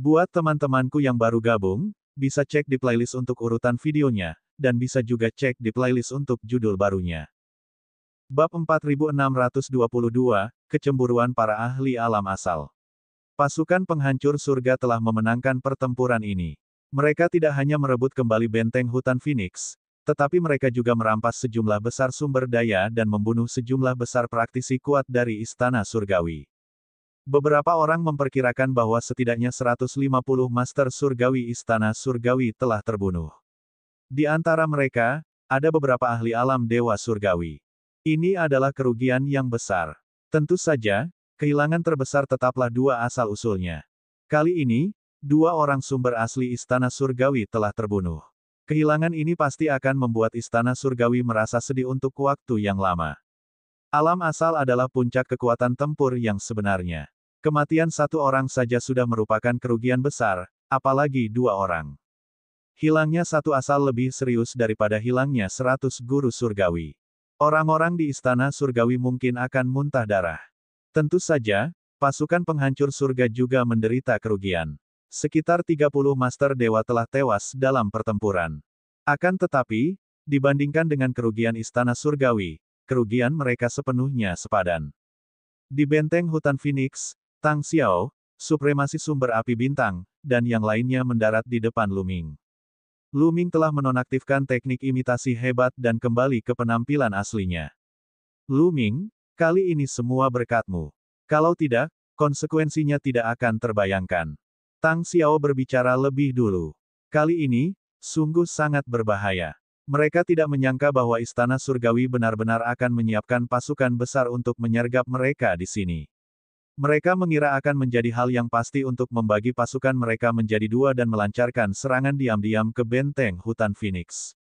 Buat teman-temanku yang baru gabung, bisa cek di playlist untuk urutan videonya, dan bisa juga cek di playlist untuk judul barunya. Bab 4622, Kecemburuan para ahli alam asal. Pasukan penghancur surga telah memenangkan pertempuran ini. Mereka tidak hanya merebut kembali benteng hutan Phoenix, tetapi mereka juga merampas sejumlah besar sumber daya dan membunuh sejumlah besar praktisi kuat dari Istana Surgawi. Beberapa orang memperkirakan bahwa setidaknya 150 Master Surgawi Istana Surgawi telah terbunuh. Di antara mereka, ada beberapa ahli alam Dewa Surgawi. Ini adalah kerugian yang besar. Tentu saja, kehilangan terbesar tetaplah dua asal-usulnya. Kali ini, dua orang sumber asli Istana Surgawi telah terbunuh. Kehilangan ini pasti akan membuat Istana Surgawi merasa sedih untuk waktu yang lama. Alam asal adalah puncak kekuatan tempur yang sebenarnya. Kematian satu orang saja sudah merupakan kerugian besar, apalagi dua orang. Hilangnya satu asal lebih serius daripada hilangnya 100 guru surgawi. Orang-orang di Istana Surgawi mungkin akan muntah darah. Tentu saja, pasukan penghancur surga juga menderita kerugian. Sekitar 30 Master Dewa telah tewas dalam pertempuran. Akan tetapi, dibandingkan dengan kerugian Istana Surgawi, kerugian mereka sepenuhnya sepadan. Di benteng hutan Phoenix, Tang Xiao, supremasi sumber api bintang, dan yang lainnya mendarat di depan Lu Ming. Lu Ming telah menonaktifkan teknik imitasi hebat dan kembali ke penampilan aslinya. Lu Ming, kali ini semua berkatmu. Kalau tidak, konsekuensinya tidak akan terbayangkan. Tang Xiao berbicara lebih dulu. Kali ini, sungguh sangat berbahaya. Mereka tidak menyangka bahwa Istana Surgawi benar-benar akan menyiapkan pasukan besar untuk menyergap mereka di sini. Mereka mengira akan menjadi hal yang pasti untuk membagi pasukan mereka menjadi dua dan melancarkan serangan diam-diam ke benteng hutan Phoenix.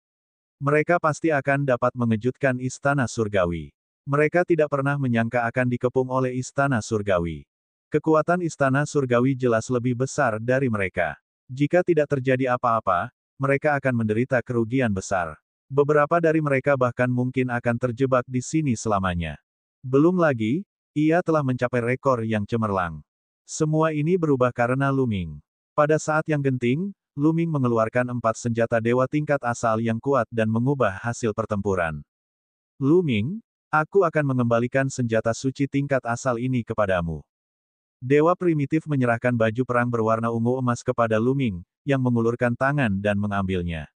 Mereka pasti akan dapat mengejutkan Istana Surgawi. Mereka tidak pernah menyangka akan dikepung oleh Istana Surgawi. Kekuatan Istana Surgawi jelas lebih besar dari mereka. Jika tidak terjadi apa-apa, mereka akan menderita kerugian besar. Beberapa dari mereka bahkan mungkin akan terjebak di sini selamanya. Belum lagi, ia telah mencapai rekor yang cemerlang. Semua ini berubah karena Lu Ming. Pada saat yang genting, Lu Ming mengeluarkan 4 senjata dewa tingkat asal yang kuat dan mengubah hasil pertempuran. Lu Ming, aku akan mengembalikan senjata suci tingkat asal ini kepadamu. Dewa primitif menyerahkan baju perang berwarna ungu emas kepada Lu Ming, yang mengulurkan tangan dan mengambilnya.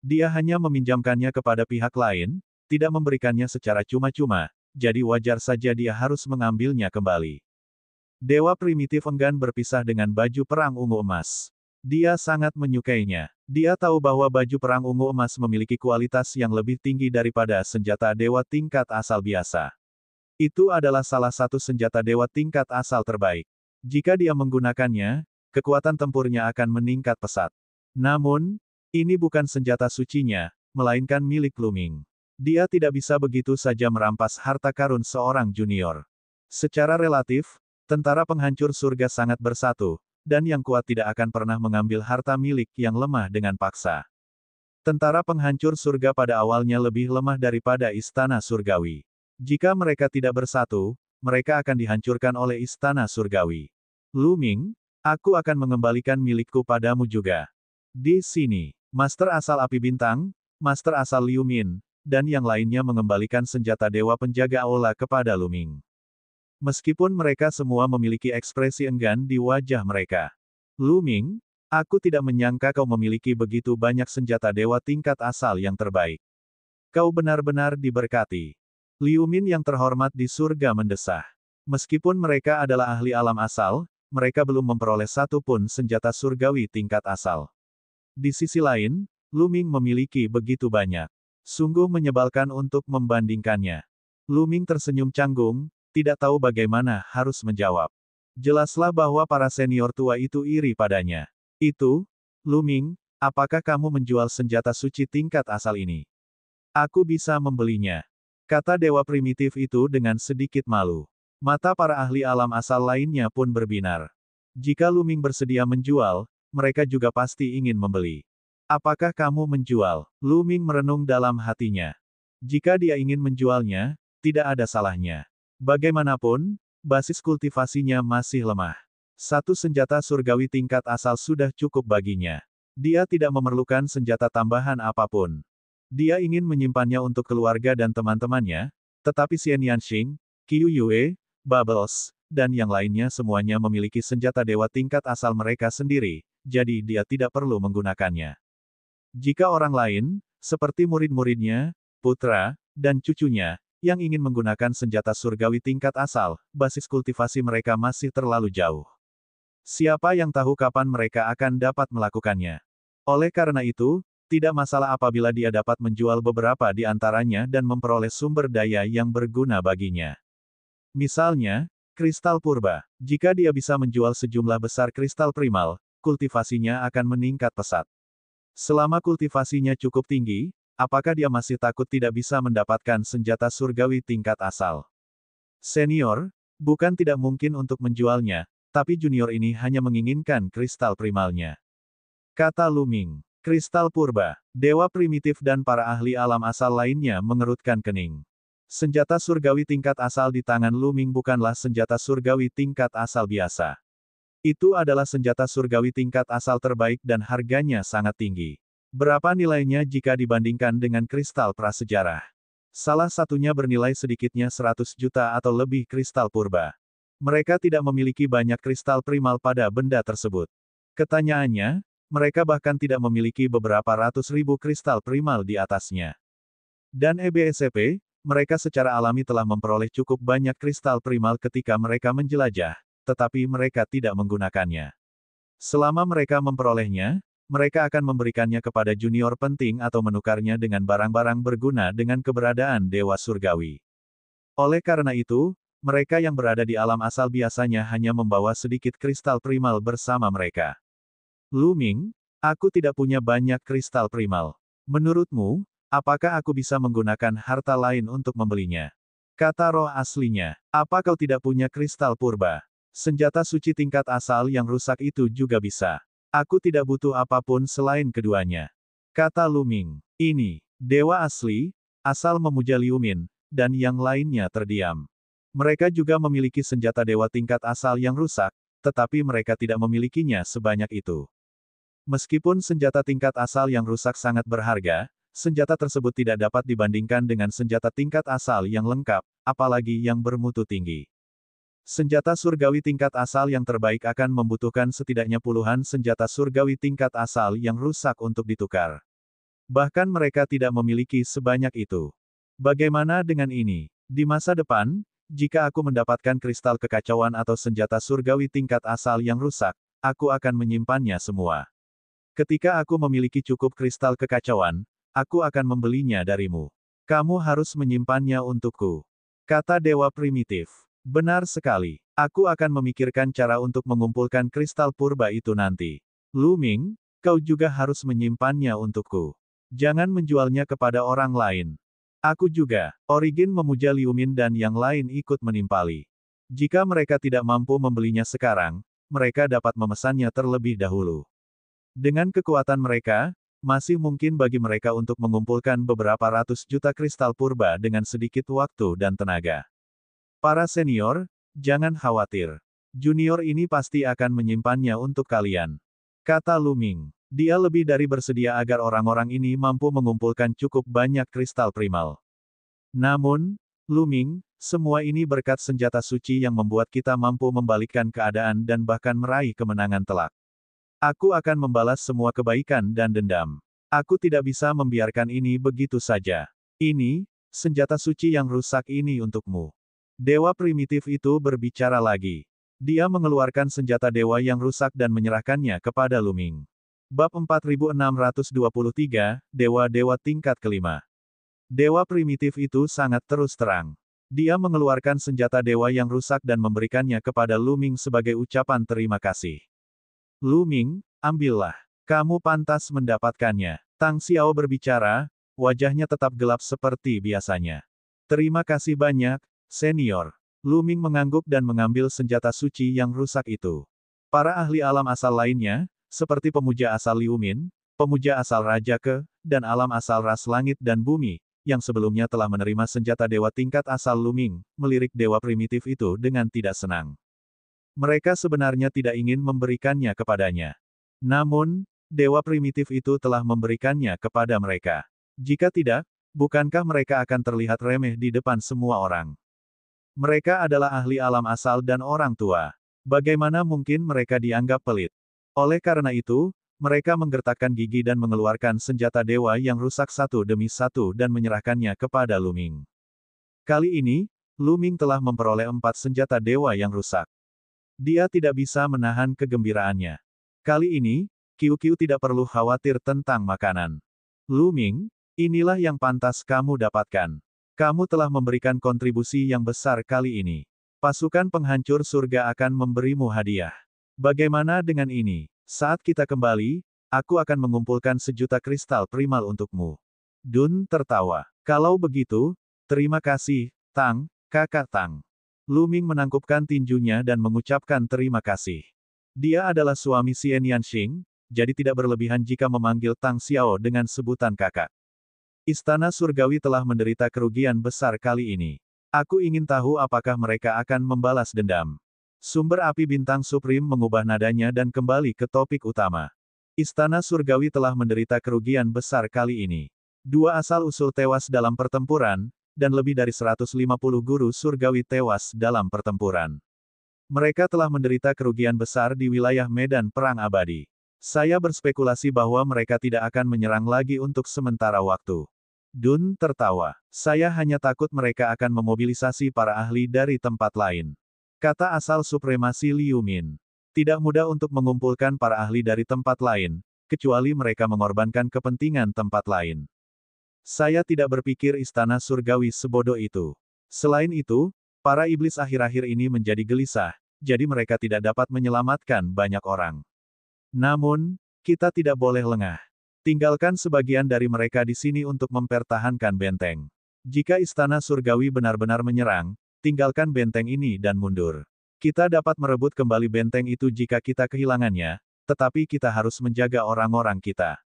Dia hanya meminjamkannya kepada pihak lain, tidak memberikannya secara cuma-cuma, jadi wajar saja dia harus mengambilnya kembali. Dewa primitif enggan berpisah dengan baju perang ungu emas. Dia sangat menyukainya. Dia tahu bahwa baju perang ungu emas memiliki kualitas yang lebih tinggi daripada senjata dewa tingkat asal biasa. Itu adalah salah satu senjata dewa tingkat asal terbaik. Jika dia menggunakannya, kekuatan tempurnya akan meningkat pesat. Namun, ini bukan senjata sucinya, melainkan milik Lu Ming. Dia tidak bisa begitu saja merampas harta karun seorang junior. Secara relatif, tentara penghancur surga sangat bersatu, dan yang kuat tidak akan pernah mengambil harta milik yang lemah dengan paksa. Tentara penghancur surga pada awalnya lebih lemah daripada Istana Surgawi. Jika mereka tidak bersatu, mereka akan dihancurkan oleh Istana Surgawi. Lu Ming, aku akan mengembalikan milikku padamu juga. Di sini, Master asal api bintang, Master asal Liu Min, dan yang lainnya mengembalikan senjata dewa penjaga aula kepada Lu Ming. Meskipun mereka semua memiliki ekspresi enggan di wajah mereka. Lu Ming, aku tidak menyangka kau memiliki begitu banyak senjata dewa tingkat asal yang terbaik. Kau benar-benar diberkati. Liu Min yang terhormat di surga mendesah. Meskipun mereka adalah ahli alam asal, mereka belum memperoleh satu pun senjata surgawi tingkat asal. Di sisi lain, Lu Ming memiliki begitu banyak. Sungguh menyebalkan untuk membandingkannya. Lu Ming tersenyum canggung, tidak tahu bagaimana harus menjawab. Jelaslah bahwa para senior tua itu iri padanya. Itu, Lu Ming, apakah kamu menjual senjata suci tingkat asal ini? Aku bisa membelinya. Kata dewa primitif itu dengan sedikit malu. Mata para ahli alam asal lainnya pun berbinar. Jika Lu Ming bersedia menjual, mereka juga pasti ingin membeli. Apakah kamu menjual? Lu Ming merenung dalam hatinya. Jika dia ingin menjualnya, tidak ada salahnya. Bagaimanapun, basis kultivasinya masih lemah. Satu senjata surgawi tingkat asal sudah cukup baginya. Dia tidak memerlukan senjata tambahan apapun. Dia ingin menyimpannya untuk keluarga dan teman-temannya, tetapi Xian Yanxing, Qiu Yue, Bubbles, dan yang lainnya semuanya memiliki senjata dewa tingkat asal mereka sendiri, jadi dia tidak perlu menggunakannya. Jika orang lain, seperti murid-muridnya, putra, dan cucunya, yang ingin menggunakan senjata surgawi tingkat asal, basis kultivasi mereka masih terlalu jauh. Siapa yang tahu kapan mereka akan dapat melakukannya? Oleh karena itu, tidak masalah apabila dia dapat menjual beberapa di antaranya dan memperoleh sumber daya yang berguna baginya. Misalnya, kristal purba. Jika dia bisa menjual sejumlah besar kristal primal, kultivasinya akan meningkat pesat. Selama kultivasinya cukup tinggi, apakah dia masih takut tidak bisa mendapatkan senjata surgawi tingkat asal? Senior, bukan tidak mungkin untuk menjualnya, tapi junior ini hanya menginginkan kristal primalnya. Kata Lu Ming. Kristal purba, dewa primitif dan para ahli alam asal lainnya mengerutkan kening. Senjata surgawi tingkat asal di tangan Lu Ming bukanlah senjata surgawi tingkat asal biasa. Itu adalah senjata surgawi tingkat asal terbaik dan harganya sangat tinggi. Berapa nilainya jika dibandingkan dengan kristal prasejarah? Salah satunya bernilai sedikitnya 100 juta atau lebih kristal purba. Mereka tidak memiliki banyak kristal primal pada benda tersebut. Ketanyaannya, mereka bahkan tidak memiliki beberapa ratus ribu kristal primal di atasnya. Dan EBSCP, mereka secara alami telah memperoleh cukup banyak kristal primal ketika mereka menjelajah, tetapi mereka tidak menggunakannya. Selama mereka memperolehnya, mereka akan memberikannya kepada junior penting atau menukarnya dengan barang-barang berguna dengan keberadaan dewa surgawi. Oleh karena itu, mereka yang berada di alam asal biasanya hanya membawa sedikit kristal primal bersama mereka. Lu Ming, aku tidak punya banyak kristal primal. Menurutmu, apakah aku bisa menggunakan harta lain untuk membelinya? Kata roh aslinya, apa kau tidak punya kristal purba? Senjata suci tingkat asal yang rusak itu juga bisa. Aku tidak butuh apapun selain keduanya. Kata Lu Ming, ini, dewa asli, asal memuja Liu Min, dan yang lainnya terdiam. Mereka juga memiliki senjata dewa tingkat asal yang rusak, tetapi mereka tidak memilikinya sebanyak itu. Meskipun senjata tingkat asal yang rusak sangat berharga, senjata tersebut tidak dapat dibandingkan dengan senjata tingkat asal yang lengkap, apalagi yang bermutu tinggi. Senjata surgawi tingkat asal yang terbaik akan membutuhkan setidaknya puluhan senjata surgawi tingkat asal yang rusak untuk ditukar. Bahkan mereka tidak memiliki sebanyak itu. Bagaimana dengan ini? Di masa depan, jika aku mendapatkan kristal kekacauan atau senjata surgawi tingkat asal yang rusak, aku akan menyimpannya semua. Ketika aku memiliki cukup kristal kekacauan, aku akan membelinya darimu. Kamu harus menyimpannya untukku. Kata dewa primitif. Benar sekali. Aku akan memikirkan cara untuk mengumpulkan kristal purba itu nanti. Lu Ming, kau juga harus menyimpannya untukku. Jangan menjualnya kepada orang lain. Aku juga. Origin memuja Liu Min dan yang lain ikut menimpali. Jika mereka tidak mampu membelinya sekarang, mereka dapat memesannya terlebih dahulu. Dengan kekuatan mereka, masih mungkin bagi mereka untuk mengumpulkan beberapa ratus juta kristal purba dengan sedikit waktu dan tenaga. Para senior, jangan khawatir. Junior ini pasti akan menyimpannya untuk kalian. Kata Lu Ming. Dia lebih dari bersedia agar orang-orang ini mampu mengumpulkan cukup banyak kristal primal. Namun, Lu Ming, semua ini berkat senjata suci yang membuat kita mampu membalikkan keadaan dan bahkan meraih kemenangan telak. Aku akan membalas semua kebaikan dan dendam. Aku tidak bisa membiarkan ini begitu saja. Ini, senjata suci yang rusak ini untukmu. Dewa primitif itu berbicara lagi. Dia mengeluarkan senjata dewa yang rusak dan menyerahkannya kepada Lu Ming. Bab 4623, Dewa-Dewa tingkat kelima. Dewa primitif itu sangat terus terang. Dia mengeluarkan senjata dewa yang rusak dan memberikannya kepada Lu Ming sebagai ucapan terima kasih. Lu Ming, ambillah. Kamu pantas mendapatkannya. Tang Xiao berbicara, wajahnya tetap gelap seperti biasanya. Terima kasih banyak, senior. Lu Ming mengangguk dan mengambil senjata suci yang rusak itu. Para ahli alam asal lainnya, seperti pemuja asal Liu Min, pemuja asal Raja Ke, dan alam asal ras langit dan bumi, yang sebelumnya telah menerima senjata dewa tingkat asal Lu Ming, melirik dewa primitif itu dengan tidak senang. Mereka sebenarnya tidak ingin memberikannya kepadanya. Namun, dewa primitif itu telah memberikannya kepada mereka. Jika tidak, bukankah mereka akan terlihat remeh di depan semua orang? Mereka adalah ahli alam asal dan orang tua. Bagaimana mungkin mereka dianggap pelit? Oleh karena itu, mereka menggertakkan gigi dan mengeluarkan senjata dewa yang rusak satu demi satu dan menyerahkannya kepada Luming. Kali ini, Luming telah memperoleh 4 senjata dewa yang rusak. Dia tidak bisa menahan kegembiraannya. Kali ini, Qiu tidak perlu khawatir tentang makanan. Luming, inilah yang pantas kamu dapatkan. Kamu telah memberikan kontribusi yang besar kali ini. Pasukan penghancur surga akan memberimu hadiah. Bagaimana dengan ini? Saat kita kembali, aku akan mengumpulkan 1.000.000 kristal primal untukmu. Dun tertawa. Kalau begitu, terima kasih, Tang, kakak Tang. Luming menangkupkan tinjunya dan mengucapkan terima kasih. Dia adalah suami Xian Yanxing, jadi tidak berlebihan jika memanggil Tang Xiao dengan sebutan kakak. Istana Surgawi telah menderita kerugian besar kali ini. Aku ingin tahu apakah mereka akan membalas dendam. Sumber api bintang Supreme mengubah nadanya dan kembali ke topik utama. Istana Surgawi telah menderita kerugian besar kali ini. 2 asal-usul tewas dalam pertempuran, dan lebih dari 150 guru surgawi tewas dalam pertempuran. Mereka telah menderita kerugian besar di wilayah medan perang abadi. Saya berspekulasi bahwa mereka tidak akan menyerang lagi untuk sementara waktu. Dun tertawa. Saya hanya takut mereka akan memobilisasi para ahli dari tempat lain. Kata asal supremasi Liu Min. Tidak mudah untuk mengumpulkan para ahli dari tempat lain, kecuali mereka mengorbankan kepentingan tempat lain. Saya tidak berpikir istana surgawi sebodoh itu. Selain itu, para iblis akhir-akhir ini menjadi gelisah, jadi mereka tidak dapat menyelamatkan banyak orang. Namun, kita tidak boleh lengah. Tinggalkan sebagian dari mereka di sini untuk mempertahankan benteng. Jika istana surgawi benar-benar menyerang, tinggalkan benteng ini dan mundur. Kita dapat merebut kembali benteng itu jika kita kehilangannya, tetapi kita harus menjaga orang-orang kita.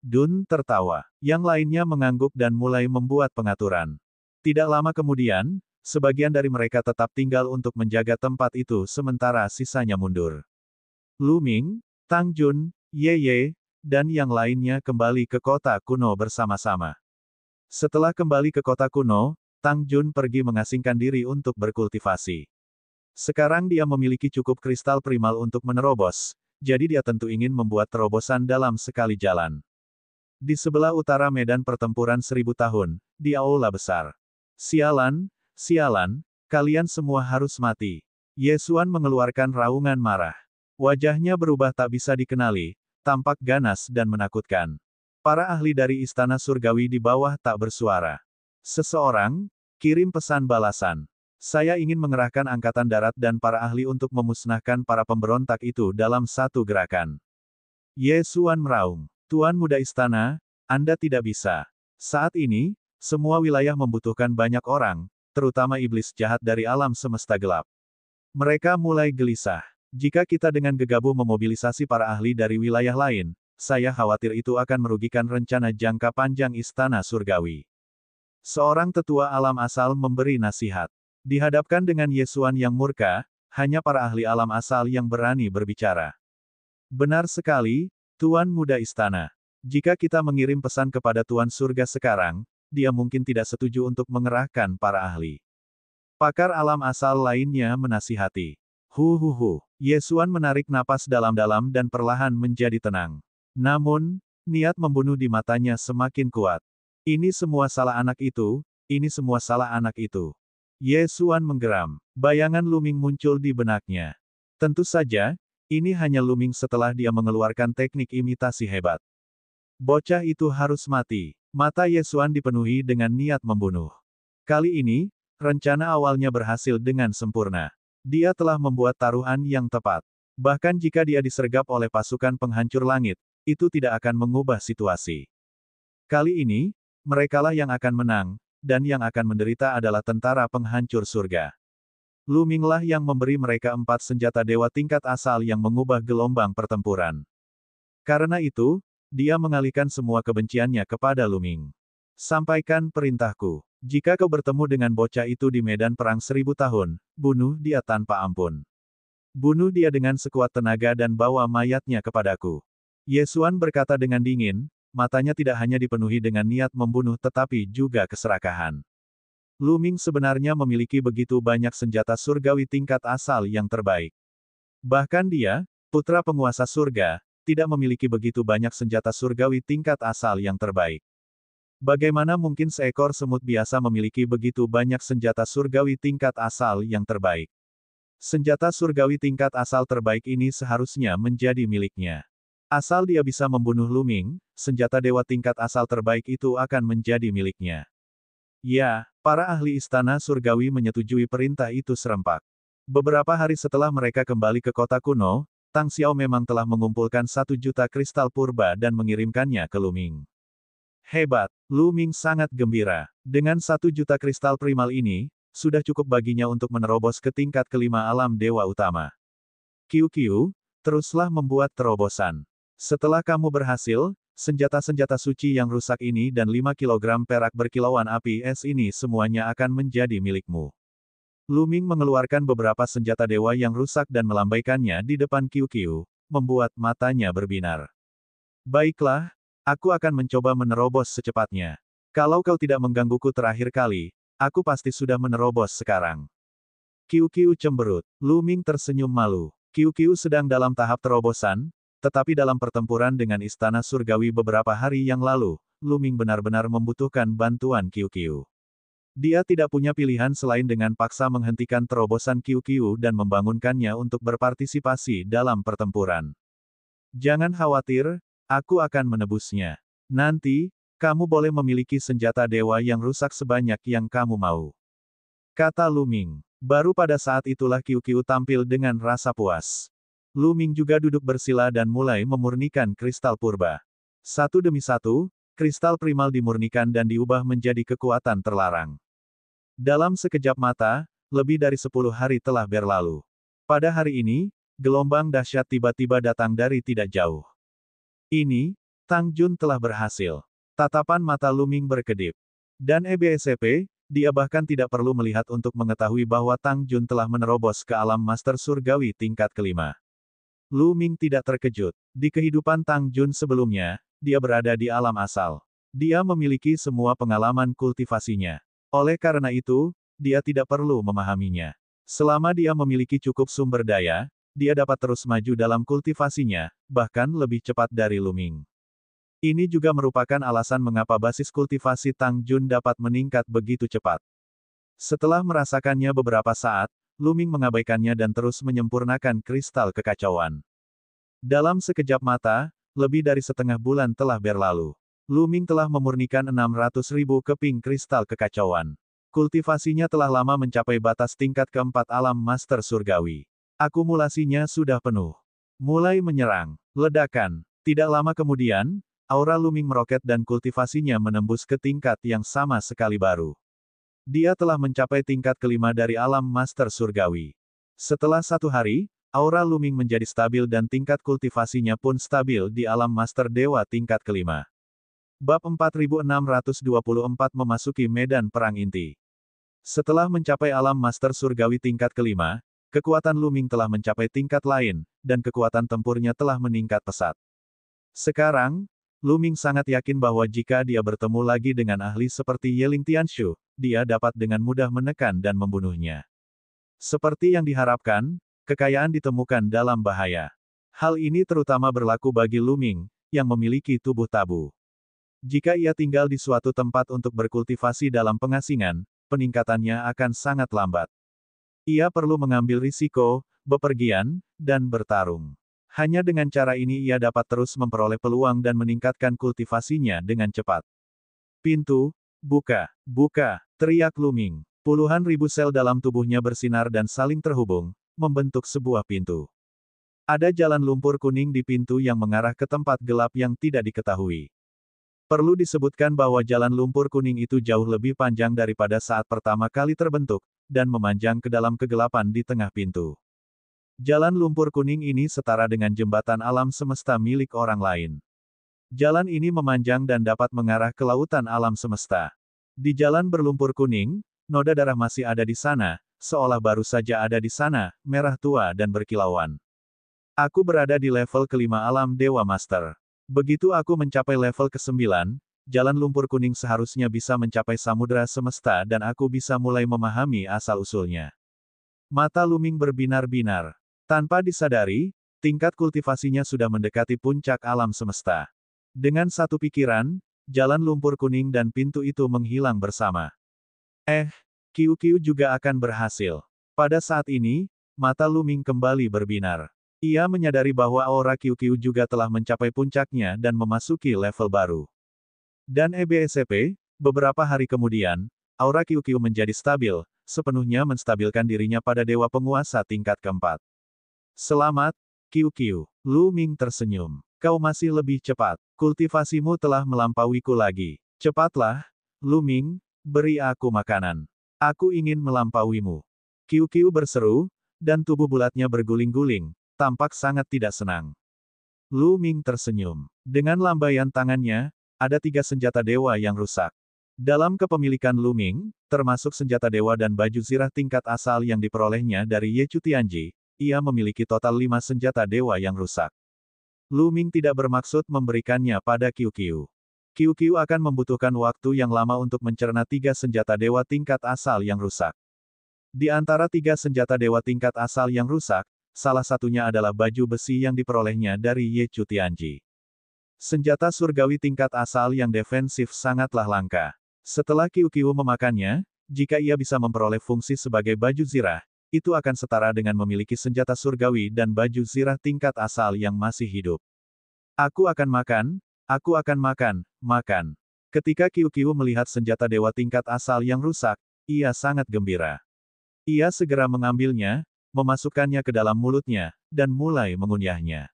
Dun tertawa. Yang lainnya mengangguk dan mulai membuat pengaturan. Tidak lama kemudian, sebagian dari mereka tetap tinggal untuk menjaga tempat itu sementara sisanya mundur. Luming, Tang Jun, Ye, dan yang lainnya kembali ke kota kuno bersama-sama. Setelah kembali ke kota kuno, Tang Jun pergi mengasingkan diri untuk berkultivasi. Sekarang dia memiliki cukup kristal primal untuk menerobos, jadi dia tentu ingin membuat terobosan dalam sekali jalan. Di sebelah utara medan pertempuran 1000 tahun, di aula besar. Sialan, sialan, kalian semua harus mati. Ye Xuan mengeluarkan raungan marah. Wajahnya berubah tak bisa dikenali, tampak ganas dan menakutkan. Para ahli dari istana surgawi di bawah tak bersuara. Seseorang, kirim pesan balasan. Saya ingin mengerahkan angkatan darat dan para ahli untuk memusnahkan para pemberontak itu dalam satu gerakan. Ye Xuan meraung. Tuan Muda Istana, Anda tidak bisa. Saat ini, semua wilayah membutuhkan banyak orang, terutama iblis jahat dari alam semesta gelap. Mereka mulai gelisah. Jika kita dengan gegabah memobilisasi para ahli dari wilayah lain, saya khawatir itu akan merugikan rencana jangka panjang Istana Surgawi. Seorang tetua alam asal memberi nasihat. Dihadapkan dengan Ye Xuan yang murka, hanya para ahli alam asal yang berani berbicara. Benar sekali, Tuan Muda Istana. Jika kita mengirim pesan kepada Tuan Surga sekarang, dia mungkin tidak setuju untuk mengerahkan para ahli. Pakar alam asal lainnya menasihati. Ye Xuan menarik napas dalam-dalam dan perlahan menjadi tenang. Namun, niat membunuh di matanya semakin kuat. Ini semua salah anak itu, ini semua salah anak itu. Ye Xuan menggeram. Bayangan Luming muncul di benaknya. Tentu saja, ini hanya Luming setelah dia mengeluarkan teknik imitasi hebat. Bocah itu harus mati. Mata Ye Xuan dipenuhi dengan niat membunuh. Kali ini, rencana awalnya berhasil dengan sempurna. Dia telah membuat taruhan yang tepat. Bahkan jika dia disergap oleh pasukan penghancur langit, itu tidak akan mengubah situasi. Kali ini, merekalah yang akan menang, dan yang akan menderita adalah tentara penghancur surga. Luminglah yang memberi mereka 4 senjata dewa tingkat asal yang mengubah gelombang pertempuran. Karena itu, dia mengalihkan semua kebenciannya kepada Luming. Sampaikan perintahku. Jika kau bertemu dengan bocah itu di medan perang 1000 tahun, bunuh dia tanpa ampun. Bunuh dia dengan sekuat tenaga dan bawa mayatnya kepadaku. Ye Xuan berkata dengan dingin, matanya tidak hanya dipenuhi dengan niat membunuh tetapi juga keserakahan. Lu Ming sebenarnya memiliki begitu banyak senjata surgawi tingkat asal yang terbaik. Bahkan dia, putra penguasa surga, tidak memiliki begitu banyak senjata surgawi tingkat asal yang terbaik. Bagaimana mungkin seekor semut biasa memiliki begitu banyak senjata surgawi tingkat asal yang terbaik? Senjata surgawi tingkat asal terbaik ini seharusnya menjadi miliknya. Asal dia bisa membunuh Lu Ming, senjata dewa tingkat asal terbaik itu akan menjadi miliknya. Ya, para ahli istana surgawi menyetujui perintah itu serempak. Beberapa hari setelah mereka kembali ke kota kuno, Tang Xiao memang telah mengumpulkan 1 juta kristal purba dan mengirimkannya ke Lu Ming. Hebat, Lu Ming sangat gembira. Dengan 1 juta kristal primal ini, sudah cukup baginya untuk menerobos ke tingkat kelima alam dewa utama. Qiu, teruslah membuat terobosan. Setelah kamu berhasil, senjata-senjata suci yang rusak ini dan 5 kilogram perak berkilauan api es ini semuanya akan menjadi milikmu. Lu Ming mengeluarkan beberapa senjata dewa yang rusak dan melambaikannya di depan Qiu, membuat matanya berbinar. Baiklah, aku akan mencoba menerobos secepatnya. Kalau kau tidak menggangguku terakhir kali, aku pasti sudah menerobos sekarang. Qiu cemberut. Lu Ming tersenyum malu. Qiu sedang dalam tahap terobosan, tetapi dalam pertempuran dengan istana surgawi beberapa hari yang lalu, Lu Ming benar-benar membutuhkan bantuan Qiu. Dia tidak punya pilihan selain dengan paksa menghentikan terobosan Qiu dan membangunkannya untuk berpartisipasi dalam pertempuran. Jangan khawatir, aku akan menebusnya. Nanti, kamu boleh memiliki senjata dewa yang rusak sebanyak yang kamu mau. Kata Lu Ming. Baru pada saat itulah Qiu tampil dengan rasa puas. Lu Ming juga duduk bersila dan mulai memurnikan kristal purba. Satu demi satu, kristal primal dimurnikan dan diubah menjadi kekuatan terlarang. Dalam sekejap mata, lebih dari 10 hari telah berlalu. Pada hari ini, gelombang dahsyat tiba-tiba datang dari tidak jauh. Ini, Tang Jun telah berhasil. Tatapan mata Lu Ming berkedip. Dan EBSP, dia bahkan tidak perlu melihat untuk mengetahui bahwa Tang Jun telah menerobos ke alam master surgawi tingkat kelima. Lu Ming tidak terkejut. Di kehidupan Tang Jun sebelumnya, dia berada di alam asal. Dia memiliki semua pengalaman kultivasinya. Oleh karena itu, dia tidak perlu memahaminya. Selama dia memiliki cukup sumber daya, dia dapat terus maju dalam kultivasinya, bahkan lebih cepat dari Lu Ming. Ini juga merupakan alasan mengapa basis kultivasi Tang Jun dapat meningkat begitu cepat. Setelah merasakannya beberapa saat, Lu Ming mengabaikannya dan terus menyempurnakan kristal kekacauan. Dalam sekejap mata, lebih dari setengah bulan telah berlalu. Lu Ming telah memurnikan 600.000 keping kristal kekacauan. Kultivasinya telah lama mencapai batas tingkat keempat alam master surgawi. Akumulasinya sudah penuh. Mulai menyerang. Ledakan. Tidak lama kemudian, aura Lu Ming meroket dan kultivasinya menembus ke tingkat yang sama sekali baru. Dia telah mencapai tingkat kelima dari alam master surgawi. Setelah 1 hari, aura Lu Ming menjadi stabil dan tingkat kultivasinya pun stabil di alam master dewa tingkat kelima. Bab 4624 memasuki medan perang inti. Setelah mencapai alam master surgawi tingkat kelima, kekuatan Lu Ming telah mencapai tingkat lain, dan kekuatan tempurnya telah meningkat pesat. Sekarang, Lu Ming sangat yakin bahwa jika dia bertemu lagi dengan ahli seperti Yeling Tianshu, dia dapat dengan mudah menekan dan membunuhnya. Seperti yang diharapkan, kekayaan ditemukan dalam bahaya. Hal ini terutama berlaku bagi Lu Ming, yang memiliki tubuh tabu. Jika ia tinggal di suatu tempat untuk berkultivasi dalam pengasingan, peningkatannya akan sangat lambat. Ia perlu mengambil risiko, bepergian, dan bertarung. Hanya dengan cara ini ia dapat terus memperoleh peluang dan meningkatkan kultivasinya dengan cepat. Pintu, buka, teriak Lu Ming. Puluhan ribu sel dalam tubuhnya bersinar dan saling terhubung, membentuk sebuah pintu. Ada jalan lumpur kuning di pintu yang mengarah ke tempat gelap yang tidak diketahui. Perlu disebutkan bahwa jalan lumpur kuning itu jauh lebih panjang daripada saat pertama kali terbentuk, dan memanjang ke dalam kegelapan di tengah pintu. Jalan lumpur kuning ini setara dengan jembatan alam semesta milik orang lain. Jalan ini memanjang dan dapat mengarah ke lautan alam semesta. Di jalan berlumpur kuning, noda darah masih ada di sana, seolah baru saja ada di sana, merah tua dan berkilauan. Aku berada di level kelima alam Dewa Master. Begitu aku mencapai level ke-9, jalan lumpur kuning seharusnya bisa mencapai samudera semesta dan aku bisa mulai memahami asal-usulnya. Mata Lu Ming berbinar-binar. Tanpa disadari, tingkat kultivasinya sudah mendekati puncak alam semesta. Dengan satu pikiran, jalan lumpur kuning dan pintu itu menghilang bersama. QQ juga akan berhasil. Pada saat ini, mata Lu Ming kembali berbinar. Ia menyadari bahwa aura QQ juga telah mencapai puncaknya dan memasuki level baru. Dan EBSP, beberapa hari kemudian, aura QQ menjadi stabil, sepenuhnya menstabilkan dirinya pada dewa penguasa tingkat keempat. Selamat, QQ. Lu Ming tersenyum. Kau masih lebih cepat. Kultivasimu telah melampauiku lagi. Cepatlah, Lu Ming, beri aku makanan. Aku ingin melampauimu. QQ berseru, dan tubuh bulatnya berguling-guling, tampak sangat tidak senang. Lu Ming tersenyum. Dengan lambaian tangannya, ada 3 senjata dewa yang rusak. Dalam kepemilikan Lu Ming, termasuk senjata dewa dan baju zirah tingkat asal yang diperolehnya dari Ye Chu Tianji, ia memiliki total 5 senjata dewa yang rusak. Lu Ming tidak bermaksud memberikannya pada QQ. QQ akan membutuhkan waktu yang lama untuk mencerna 3 senjata dewa tingkat asal yang rusak. Di antara 3 senjata dewa tingkat asal yang rusak, salah satunya adalah baju besi yang diperolehnya dari Ye Chu Tianji. Senjata surgawi tingkat asal yang defensif sangatlah langka. Setelah QQ memakannya, jika ia bisa memperoleh fungsi sebagai baju zirah, itu akan setara dengan memiliki senjata surgawi dan baju zirah tingkat asal yang masih hidup. Aku akan makan. Ketika QQ melihat senjata dewa tingkat asal yang rusak, ia sangat gembira. Ia segera mengambilnya, memasukkannya ke dalam mulutnya, dan mulai mengunyahnya.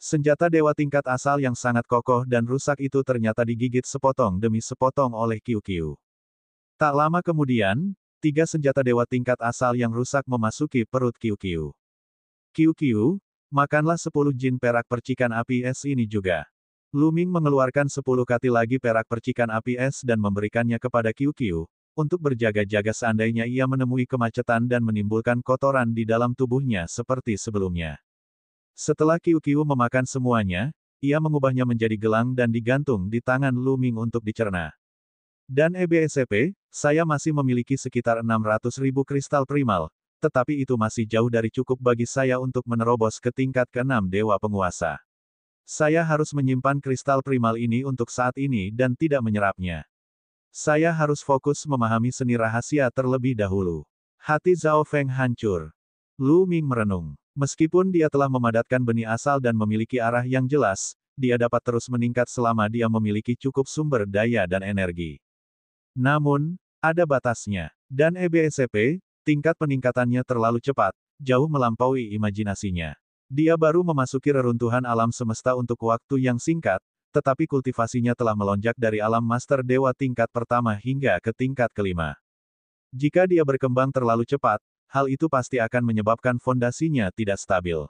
Senjata dewa tingkat asal yang sangat kokoh dan rusak itu ternyata digigit sepotong demi sepotong oleh QQ. Tak lama kemudian, 3 senjata dewa tingkat asal yang rusak memasuki perut QQ. QQ, makanlah 10 jin perak percikan api es ini juga. Lu Ming mengeluarkan 10 kati lagi perak percikan api es dan memberikannya kepada QQ, untuk berjaga-jaga seandainya ia menemui kemacetan dan menimbulkan kotoran di dalam tubuhnya seperti sebelumnya. Setelah QQ memakan semuanya, ia mengubahnya menjadi gelang dan digantung di tangan Lu Ming untuk dicerna. Dan EBSP, saya masih memiliki sekitar 600.000 kristal primal, tetapi itu masih jauh dari cukup bagi saya untuk menerobos ke tingkat ke-6 dewa penguasa. Saya harus menyimpan kristal primal ini untuk saat ini dan tidak menyerapnya. Saya harus fokus memahami seni rahasia terlebih dahulu. Hati Zhao Feng hancur. Lu Ming merenung. Meskipun dia telah memadatkan benih asal dan memiliki arah yang jelas, dia dapat terus meningkat selama dia memiliki cukup sumber daya dan energi. Namun, ada batasnya. Dan EBSP, tingkat peningkatannya terlalu cepat, jauh melampaui imajinasinya. Dia baru memasuki reruntuhan alam semesta untuk waktu yang singkat, tetapi kultivasinya telah melonjak dari alam master dewa tingkat pertama hingga ke tingkat kelima. Jika dia berkembang terlalu cepat, hal itu pasti akan menyebabkan fondasinya tidak stabil.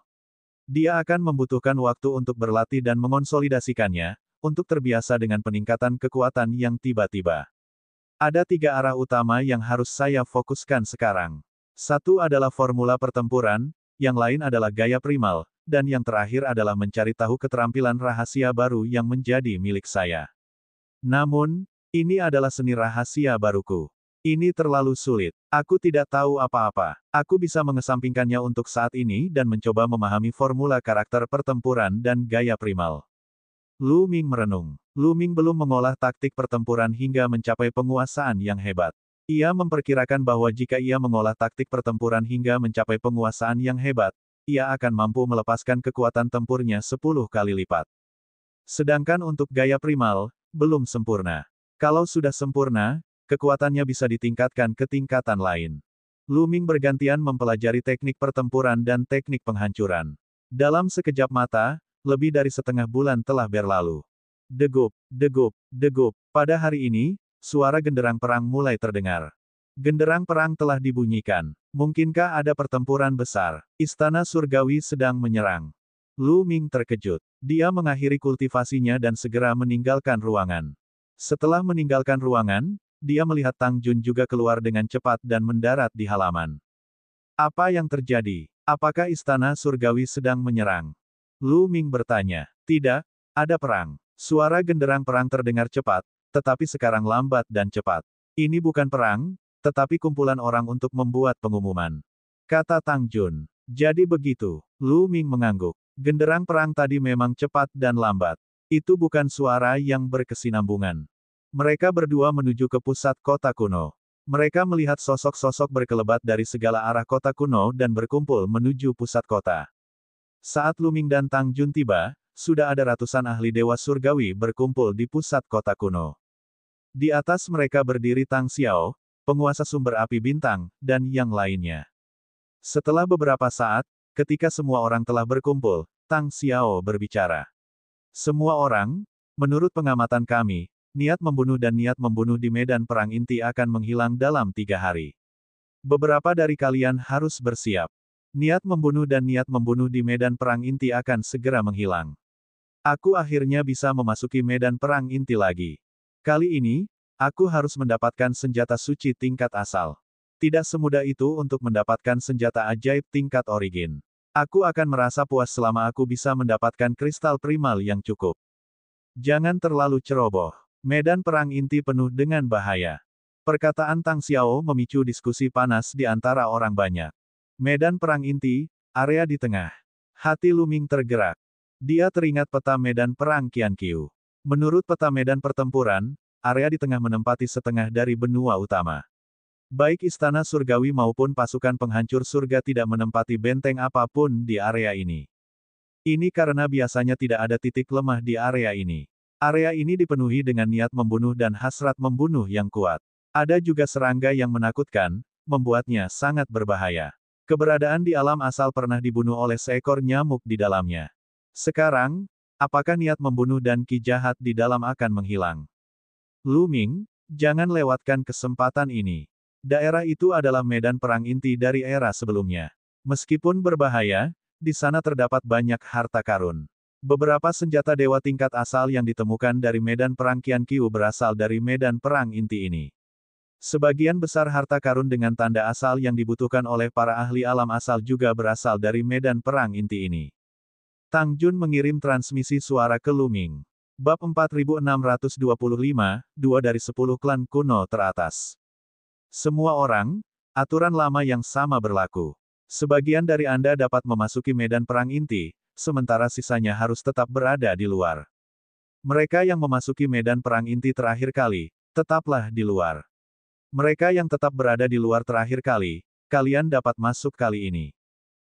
Dia akan membutuhkan waktu untuk berlatih dan mengonsolidasikannya, untuk terbiasa dengan peningkatan kekuatan yang tiba-tiba. Ada 3 arah utama yang harus saya fokuskan sekarang. Satu adalah formula pertempuran, yang lain adalah gaya primal, dan yang terakhir adalah mencari tahu keterampilan rahasia baru yang menjadi milik saya. Namun, ini adalah seni rahasia baruku. Ini terlalu sulit. Aku tidak tahu apa-apa. Aku bisa mengesampingkannya untuk saat ini dan mencoba memahami formula karakter pertempuran dan gaya primal. Lu Ming merenung. Lu Ming belum mengolah taktik pertempuran hingga mencapai penguasaan yang hebat. Ia memperkirakan bahwa jika ia mengolah taktik pertempuran hingga mencapai penguasaan yang hebat, ia akan mampu melepaskan kekuatan tempurnya 10 kali lipat. Sedangkan untuk gaya primal, belum sempurna. Kalau sudah sempurna, kekuatannya bisa ditingkatkan ke tingkatan lain. Lu Ming bergantian mempelajari teknik pertempuran dan teknik penghancuran. Dalam sekejap mata, lebih dari setengah bulan telah berlalu. Degup, degup, degup. Pada hari ini, suara genderang perang mulai terdengar. Genderang perang telah dibunyikan. Mungkinkah ada pertempuran besar? Istana surgawi sedang menyerang. Lu Ming terkejut. Dia mengakhiri kultivasinya dan segera meninggalkan ruangan. Setelah meninggalkan ruangan, dia melihat Tang Jun juga keluar dengan cepat dan mendarat di halaman. Apa yang terjadi? Apakah istana surgawi sedang menyerang? Lu Ming bertanya. Tidak, ada perang. Suara genderang perang terdengar cepat, tetapi sekarang lambat dan cepat. Ini bukan perang, tetapi kumpulan orang untuk membuat pengumuman. Kata Tang Jun. Jadi begitu. Lu Ming mengangguk. Genderang perang tadi memang cepat dan lambat. Itu bukan suara yang berkesinambungan. Mereka berdua menuju ke pusat kota kuno. Mereka melihat sosok-sosok berkelebat dari segala arah kota kuno dan berkumpul menuju pusat kota. Saat Lu Ming dan Tang Jun tiba, sudah ada ratusan ahli dewa surgawi berkumpul di pusat kota kuno. Di atas mereka berdiri Tang Xiao, penguasa sumber api bintang, dan yang lainnya. Setelah beberapa saat, ketika semua orang telah berkumpul, Tang Xiao berbicara. Semua orang, menurut pengamatan kami, niat membunuh dan niat membunuh di medan perang inti akan menghilang dalam 3 hari. Beberapa dari kalian harus bersiap. Niat membunuh dan niat membunuh di medan perang inti akan segera menghilang. Aku akhirnya bisa memasuki medan perang inti lagi. Kali ini, aku harus mendapatkan senjata suci tingkat asal. Tidak semudah itu untuk mendapatkan senjata ajaib tingkat origin. Aku akan merasa puas selama aku bisa mendapatkan kristal primal yang cukup. Jangan terlalu ceroboh. Medan perang inti penuh dengan bahaya. Perkataan Tang Xiao memicu diskusi panas di antara orang banyak. Medan perang inti, area di tengah. Hati Lu Ming tergerak. Dia teringat peta medan perang Qianqiu. Menurut peta medan pertempuran, area di tengah menempati setengah dari benua utama. Baik istana surgawi maupun pasukan penghancur surga tidak menempati benteng apapun di area ini. Ini karena biasanya tidak ada titik lemah di area ini. Area ini dipenuhi dengan niat membunuh dan hasrat membunuh yang kuat. Ada juga serangga yang menakutkan, membuatnya sangat berbahaya. Keberadaan di alam asal pernah dibunuh oleh seekor nyamuk di dalamnya. Sekarang, apakah niat membunuh dan ki jahat di dalam akan menghilang? Lu Ming, jangan lewatkan kesempatan ini. Daerah itu adalah medan perang inti dari era sebelumnya. Meskipun berbahaya, di sana terdapat banyak harta karun. Beberapa senjata dewa tingkat asal yang ditemukan dari medan perang Qianqiu berasal dari medan perang inti ini. Sebagian besar harta karun dengan tanda asal yang dibutuhkan oleh para ahli alam asal juga berasal dari medan perang inti ini. Tang Jun mengirim transmisi suara ke Lu Ming. Bab 4625, 2 dari 10 klan kuno teratas. Semua orang, aturan lama yang sama berlaku. Sebagian dari Anda dapat memasuki medan perang inti, sementara sisanya harus tetap berada di luar. Mereka yang memasuki medan perang inti terakhir kali, tetaplah di luar. Mereka yang tetap berada di luar terakhir kali, kalian dapat masuk kali ini.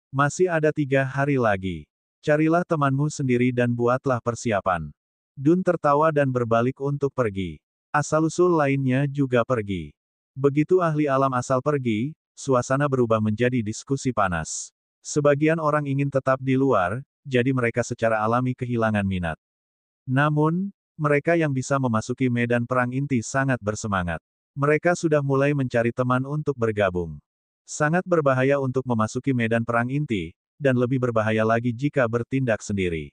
Masih ada 3 hari lagi. Carilah temanmu sendiri dan buatlah persiapan. Dun tertawa dan berbalik untuk pergi. Asal-usul lainnya juga pergi. Begitu ahli alam asal pergi, suasana berubah menjadi diskusi panas. Sebagian orang ingin tetap di luar, jadi mereka secara alami kehilangan minat. Namun, mereka yang bisa memasuki medan perang inti sangat bersemangat. Mereka sudah mulai mencari teman untuk bergabung. Sangat berbahaya untuk memasuki medan perang inti, dan lebih berbahaya lagi jika bertindak sendiri.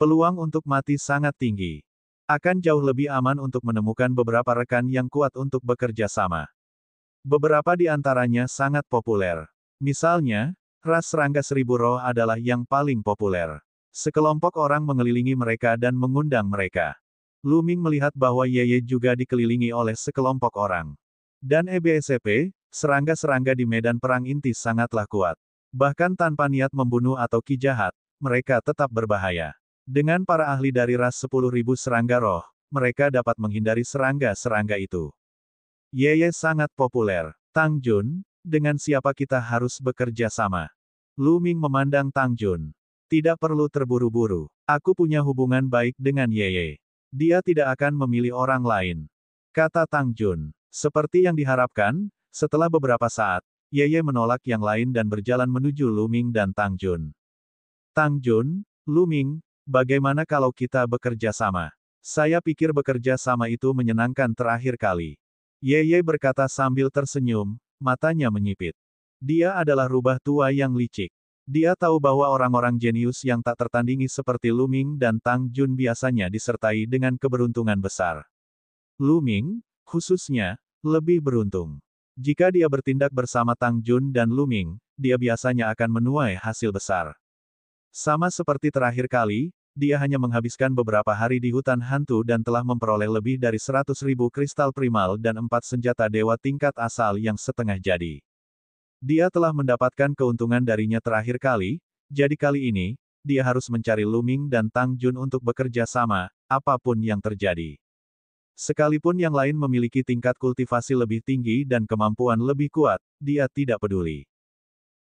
Peluang untuk mati sangat tinggi. Akan jauh lebih aman untuk menemukan beberapa rekan yang kuat untuk bekerja sama. Beberapa di antaranya sangat populer. Misalnya, ras serangga seribu roh adalah yang paling populer. Sekelompok orang mengelilingi mereka dan mengundang mereka. Lu Ming melihat bahwa Yeye juga dikelilingi oleh sekelompok orang. Dan EBSCP, serangga-serangga di medan perang inti sangatlah kuat. Bahkan tanpa niat membunuh atau ki jahat, mereka tetap berbahaya. Dengan para ahli dari ras 10.000 serangga roh, mereka dapat menghindari serangga-serangga itu. Yeye sangat populer. Tang Jun, dengan siapa kita harus bekerja sama? Lu Ming memandang Tang Jun. Tidak perlu terburu-buru. Aku punya hubungan baik dengan Yeye. Dia tidak akan memilih orang lain. Kata Tang Jun. Seperti yang diharapkan, setelah beberapa saat, Yeye menolak yang lain dan berjalan menuju Lu Ming dan Tang Jun. Tang Jun, Lu Ming, bagaimana kalau kita bekerja sama? Saya pikir bekerja sama itu menyenangkan terakhir kali. Yeye berkata sambil tersenyum, matanya menyipit. Dia adalah rubah tua yang licik. Dia tahu bahwa orang-orang jenius yang tak tertandingi seperti Lu Ming dan Tang Jun biasanya disertai dengan keberuntungan besar. Lu Ming, Khususnya, lebih beruntung. Jika dia bertindak bersama Tang Jun dan Lu Ming, dia biasanya akan menuai hasil besar. Sama seperti terakhir kali, dia hanya menghabiskan beberapa hari di hutan hantu dan telah memperoleh lebih dari 100.000 kristal primal dan 4 senjata dewa tingkat asal yang setengah jadi. Dia telah mendapatkan keuntungan darinya terakhir kali, jadi kali ini, dia harus mencari Lu Ming dan Tang Jun untuk bekerja sama, apapun yang terjadi. Sekalipun yang lain memiliki tingkat kultivasi lebih tinggi dan kemampuan lebih kuat, dia tidak peduli.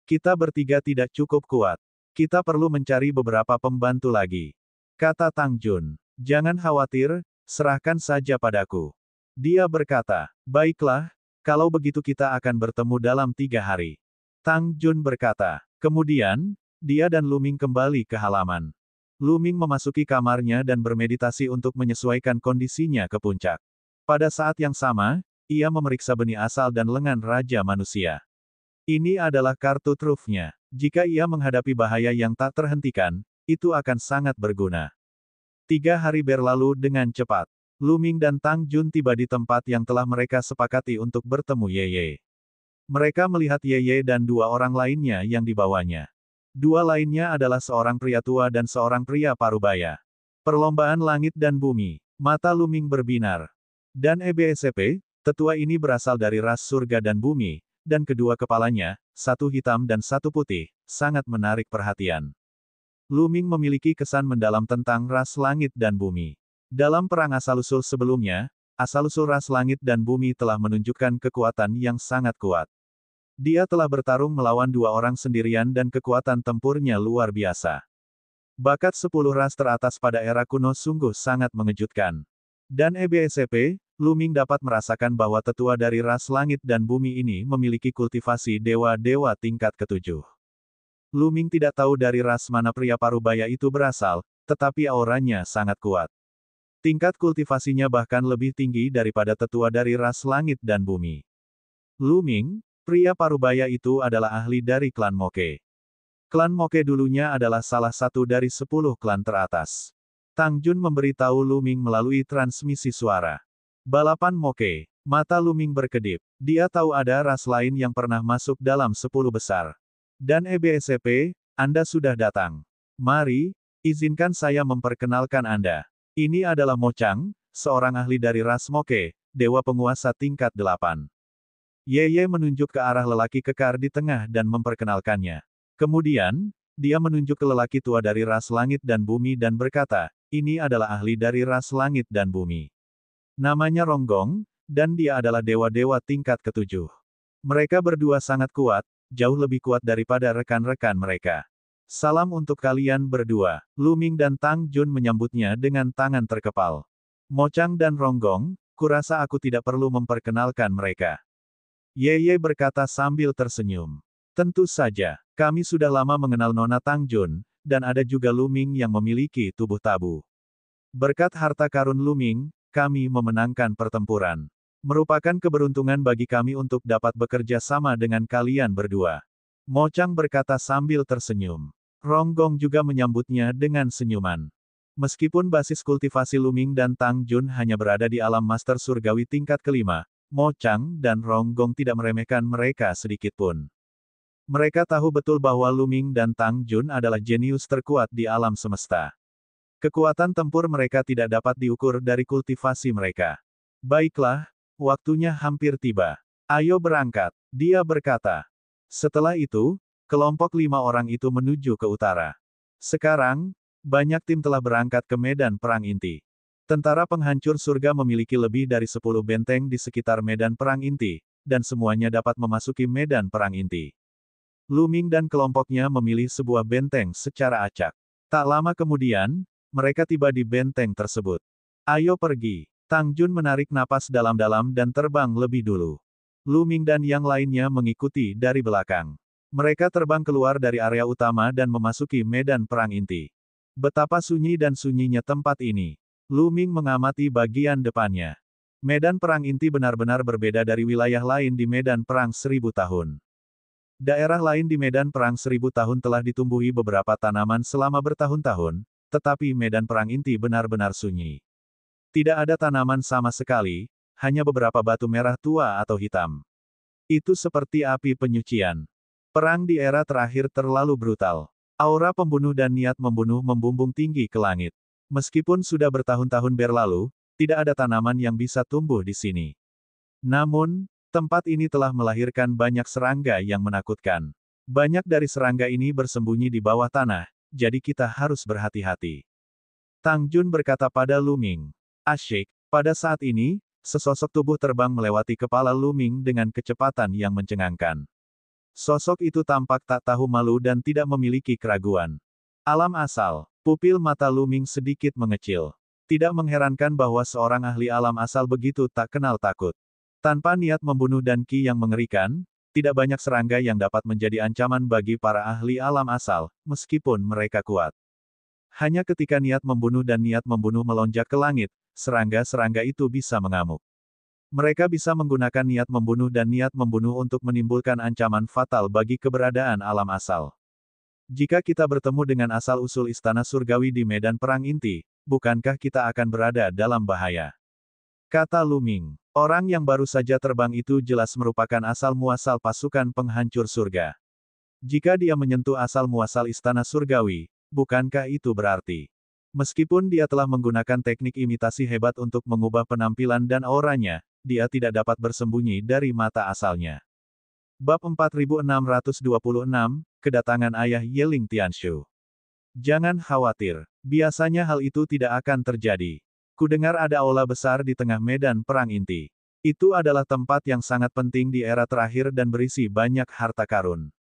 Kita bertiga tidak cukup kuat. Kita perlu mencari beberapa pembantu lagi. Kata Tang Jun. Jangan khawatir, serahkan saja padaku. Dia berkata, baiklah, kalau begitu kita akan bertemu dalam 3 hari. Tang Jun berkata. Kemudian, dia dan Lu Ming kembali ke halaman. Lu Ming memasuki kamarnya dan bermeditasi untuk menyesuaikan kondisinya ke puncak. Pada saat yang sama, ia memeriksa benih asal dan lengan Raja Manusia. Ini adalah kartu trufnya. Jika ia menghadapi bahaya yang tak terhentikan, itu akan sangat berguna. 3 hari berlalu dengan cepat. Lu Ming dan Tang Jun tiba di tempat yang telah mereka sepakati untuk bertemu Ye Ye. Mereka melihat Ye Ye dan 2 orang lainnya yang dibawanya. 2 lainnya adalah seorang pria tua dan seorang pria parubaya. Perlombaan langit dan bumi. Mata Lu Ming berbinar. Dan EBSP, tetua ini berasal dari ras surga dan bumi, dan kedua kepalanya, satu hitam dan satu putih, sangat menarik perhatian. Lu Ming memiliki kesan mendalam tentang ras langit dan bumi. Dalam perang asal-usul sebelumnya, asal-usul ras langit dan bumi telah menunjukkan kekuatan yang sangat kuat. Dia telah bertarung melawan 2 orang sendirian dan kekuatan tempurnya luar biasa. Bakat 10 ras teratas pada era kuno sungguh sangat mengejutkan. Dan EBSP, Lu Ming dapat merasakan bahwa tetua dari ras langit dan bumi ini memiliki kultivasi dewa-dewa tingkat ke-7. Lu Ming tidak tahu dari ras mana pria parubaya itu berasal, tetapi auranya sangat kuat. Tingkat kultivasinya bahkan lebih tinggi daripada tetua dari ras langit dan bumi. Lu Ming, pria parubaya itu adalah ahli dari klan Moke. Klan Moke dulunya adalah salah satu dari 10 klan teratas. Tang Jun memberitahu Lu Ming melalui transmisi suara. Balapan Moke. Mata Lu Ming berkedip. Dia tahu ada ras lain yang pernah masuk dalam 10 besar. Dan EBSP, Anda sudah datang. Mari, izinkan saya memperkenalkan Anda. Ini adalah Mo Chang, seorang ahli dari ras Moke, dewa penguasa tingkat 8. Ye Ye menunjuk ke arah lelaki kekar di tengah dan memperkenalkannya. Kemudian, dia menunjuk ke lelaki tua dari ras langit dan bumi dan berkata, ini adalah ahli dari ras langit dan bumi. Namanya Ronggong, dan dia adalah dewa-dewa tingkat ke-7. Mereka berdua sangat kuat, jauh lebih kuat daripada rekan-rekan mereka. Salam untuk kalian berdua. Lu Ming dan Tang Jun menyambutnya dengan tangan terkepal. Mo Chang dan Ronggong, kurasa aku tidak perlu memperkenalkan mereka. Ye Ye berkata sambil tersenyum. Tentu saja, kami sudah lama mengenal Nona Tang Jun, dan ada juga Lu Ming yang memiliki tubuh tabu. Berkat harta karun Lu Ming, kami memenangkan pertempuran. Merupakan keberuntungan bagi kami untuk dapat bekerja sama dengan kalian berdua. Mo Chang berkata sambil tersenyum. Ronggong juga menyambutnya dengan senyuman. Meskipun basis kultivasi Lu Ming dan Tang Jun hanya berada di alam master surgawi tingkat kelima, Mo Chang dan Ronggong tidak meremehkan mereka sedikitpun. Mereka tahu betul bahwa Lu Ming dan Tang Jun adalah jenius terkuat di alam semesta. Kekuatan tempur mereka tidak dapat diukur dari kultivasi mereka. Baiklah, waktunya hampir tiba. Ayo berangkat, dia berkata. Setelah itu, kelompok 5 orang itu menuju ke utara. Sekarang, banyak tim telah berangkat ke medan perang inti. Tentara penghancur surga memiliki lebih dari 10 benteng di sekitar medan perang inti, dan semuanya dapat memasuki medan perang inti. Lu Ming dan kelompoknya memilih sebuah benteng secara acak. Tak lama kemudian, mereka tiba di benteng tersebut. Ayo pergi. Tang Jun menarik napas dalam-dalam dan terbang lebih dulu. Lu Ming dan yang lainnya mengikuti dari belakang. Mereka terbang keluar dari area utama dan memasuki medan perang inti. Betapa sunyi dan sunyinya tempat ini. Lu Ming mengamati bagian depannya. Medan perang inti benar-benar berbeda dari wilayah lain di medan perang 1000 tahun. Daerah lain di medan perang 1000 tahun telah ditumbuhi beberapa tanaman selama bertahun-tahun, tetapi medan perang inti benar-benar sunyi. Tidak ada tanaman sama sekali, hanya beberapa batu merah tua atau hitam. Itu seperti api penyucian. Perang di era terakhir terlalu brutal. Aura pembunuh dan niat membunuh membumbung tinggi ke langit. Meskipun sudah bertahun-tahun berlalu, tidak ada tanaman yang bisa tumbuh di sini. Namun, tempat ini telah melahirkan banyak serangga yang menakutkan. Banyak dari serangga ini bersembunyi di bawah tanah, jadi kita harus berhati-hati. Tang Jun berkata pada Lu Ming. Asyik, pada saat ini, sesosok tubuh terbang melewati kepala Lu Ming dengan kecepatan yang mencengangkan. Sosok itu tampak tak tahu malu dan tidak memiliki keraguan. Alam asal, pupil mata Lu Ming sedikit mengecil. Tidak mengherankan bahwa seorang ahli alam asal begitu tak kenal takut. Tanpa niat membunuh dan ki yang mengerikan, tidak banyak serangga yang dapat menjadi ancaman bagi para ahli alam asal, meskipun mereka kuat. Hanya ketika niat membunuh dan niat membunuh melonjak ke langit, serangga-serangga itu bisa mengamuk. Mereka bisa menggunakan niat membunuh dan niat membunuh untuk menimbulkan ancaman fatal bagi keberadaan alam asal. Jika kita bertemu dengan asal-usul istana surgawi di medan perang inti, bukankah kita akan berada dalam bahaya? Kata Lu Ming. Orang yang baru saja terbang itu jelas merupakan asal-muasal pasukan penghancur surga. Jika dia menyentuh asal-muasal istana surgawi, bukankah itu berarti? Meskipun dia telah menggunakan teknik imitasi hebat untuk mengubah penampilan dan auranya, dia tidak dapat bersembunyi dari mata asalnya. Bab 4626, Kedatangan Ayah Yeling Tianshu. Jangan khawatir, biasanya hal itu tidak akan terjadi. Kudengar ada aula besar di tengah medan perang inti. Itu adalah tempat yang sangat penting di era terakhir dan berisi banyak harta karun.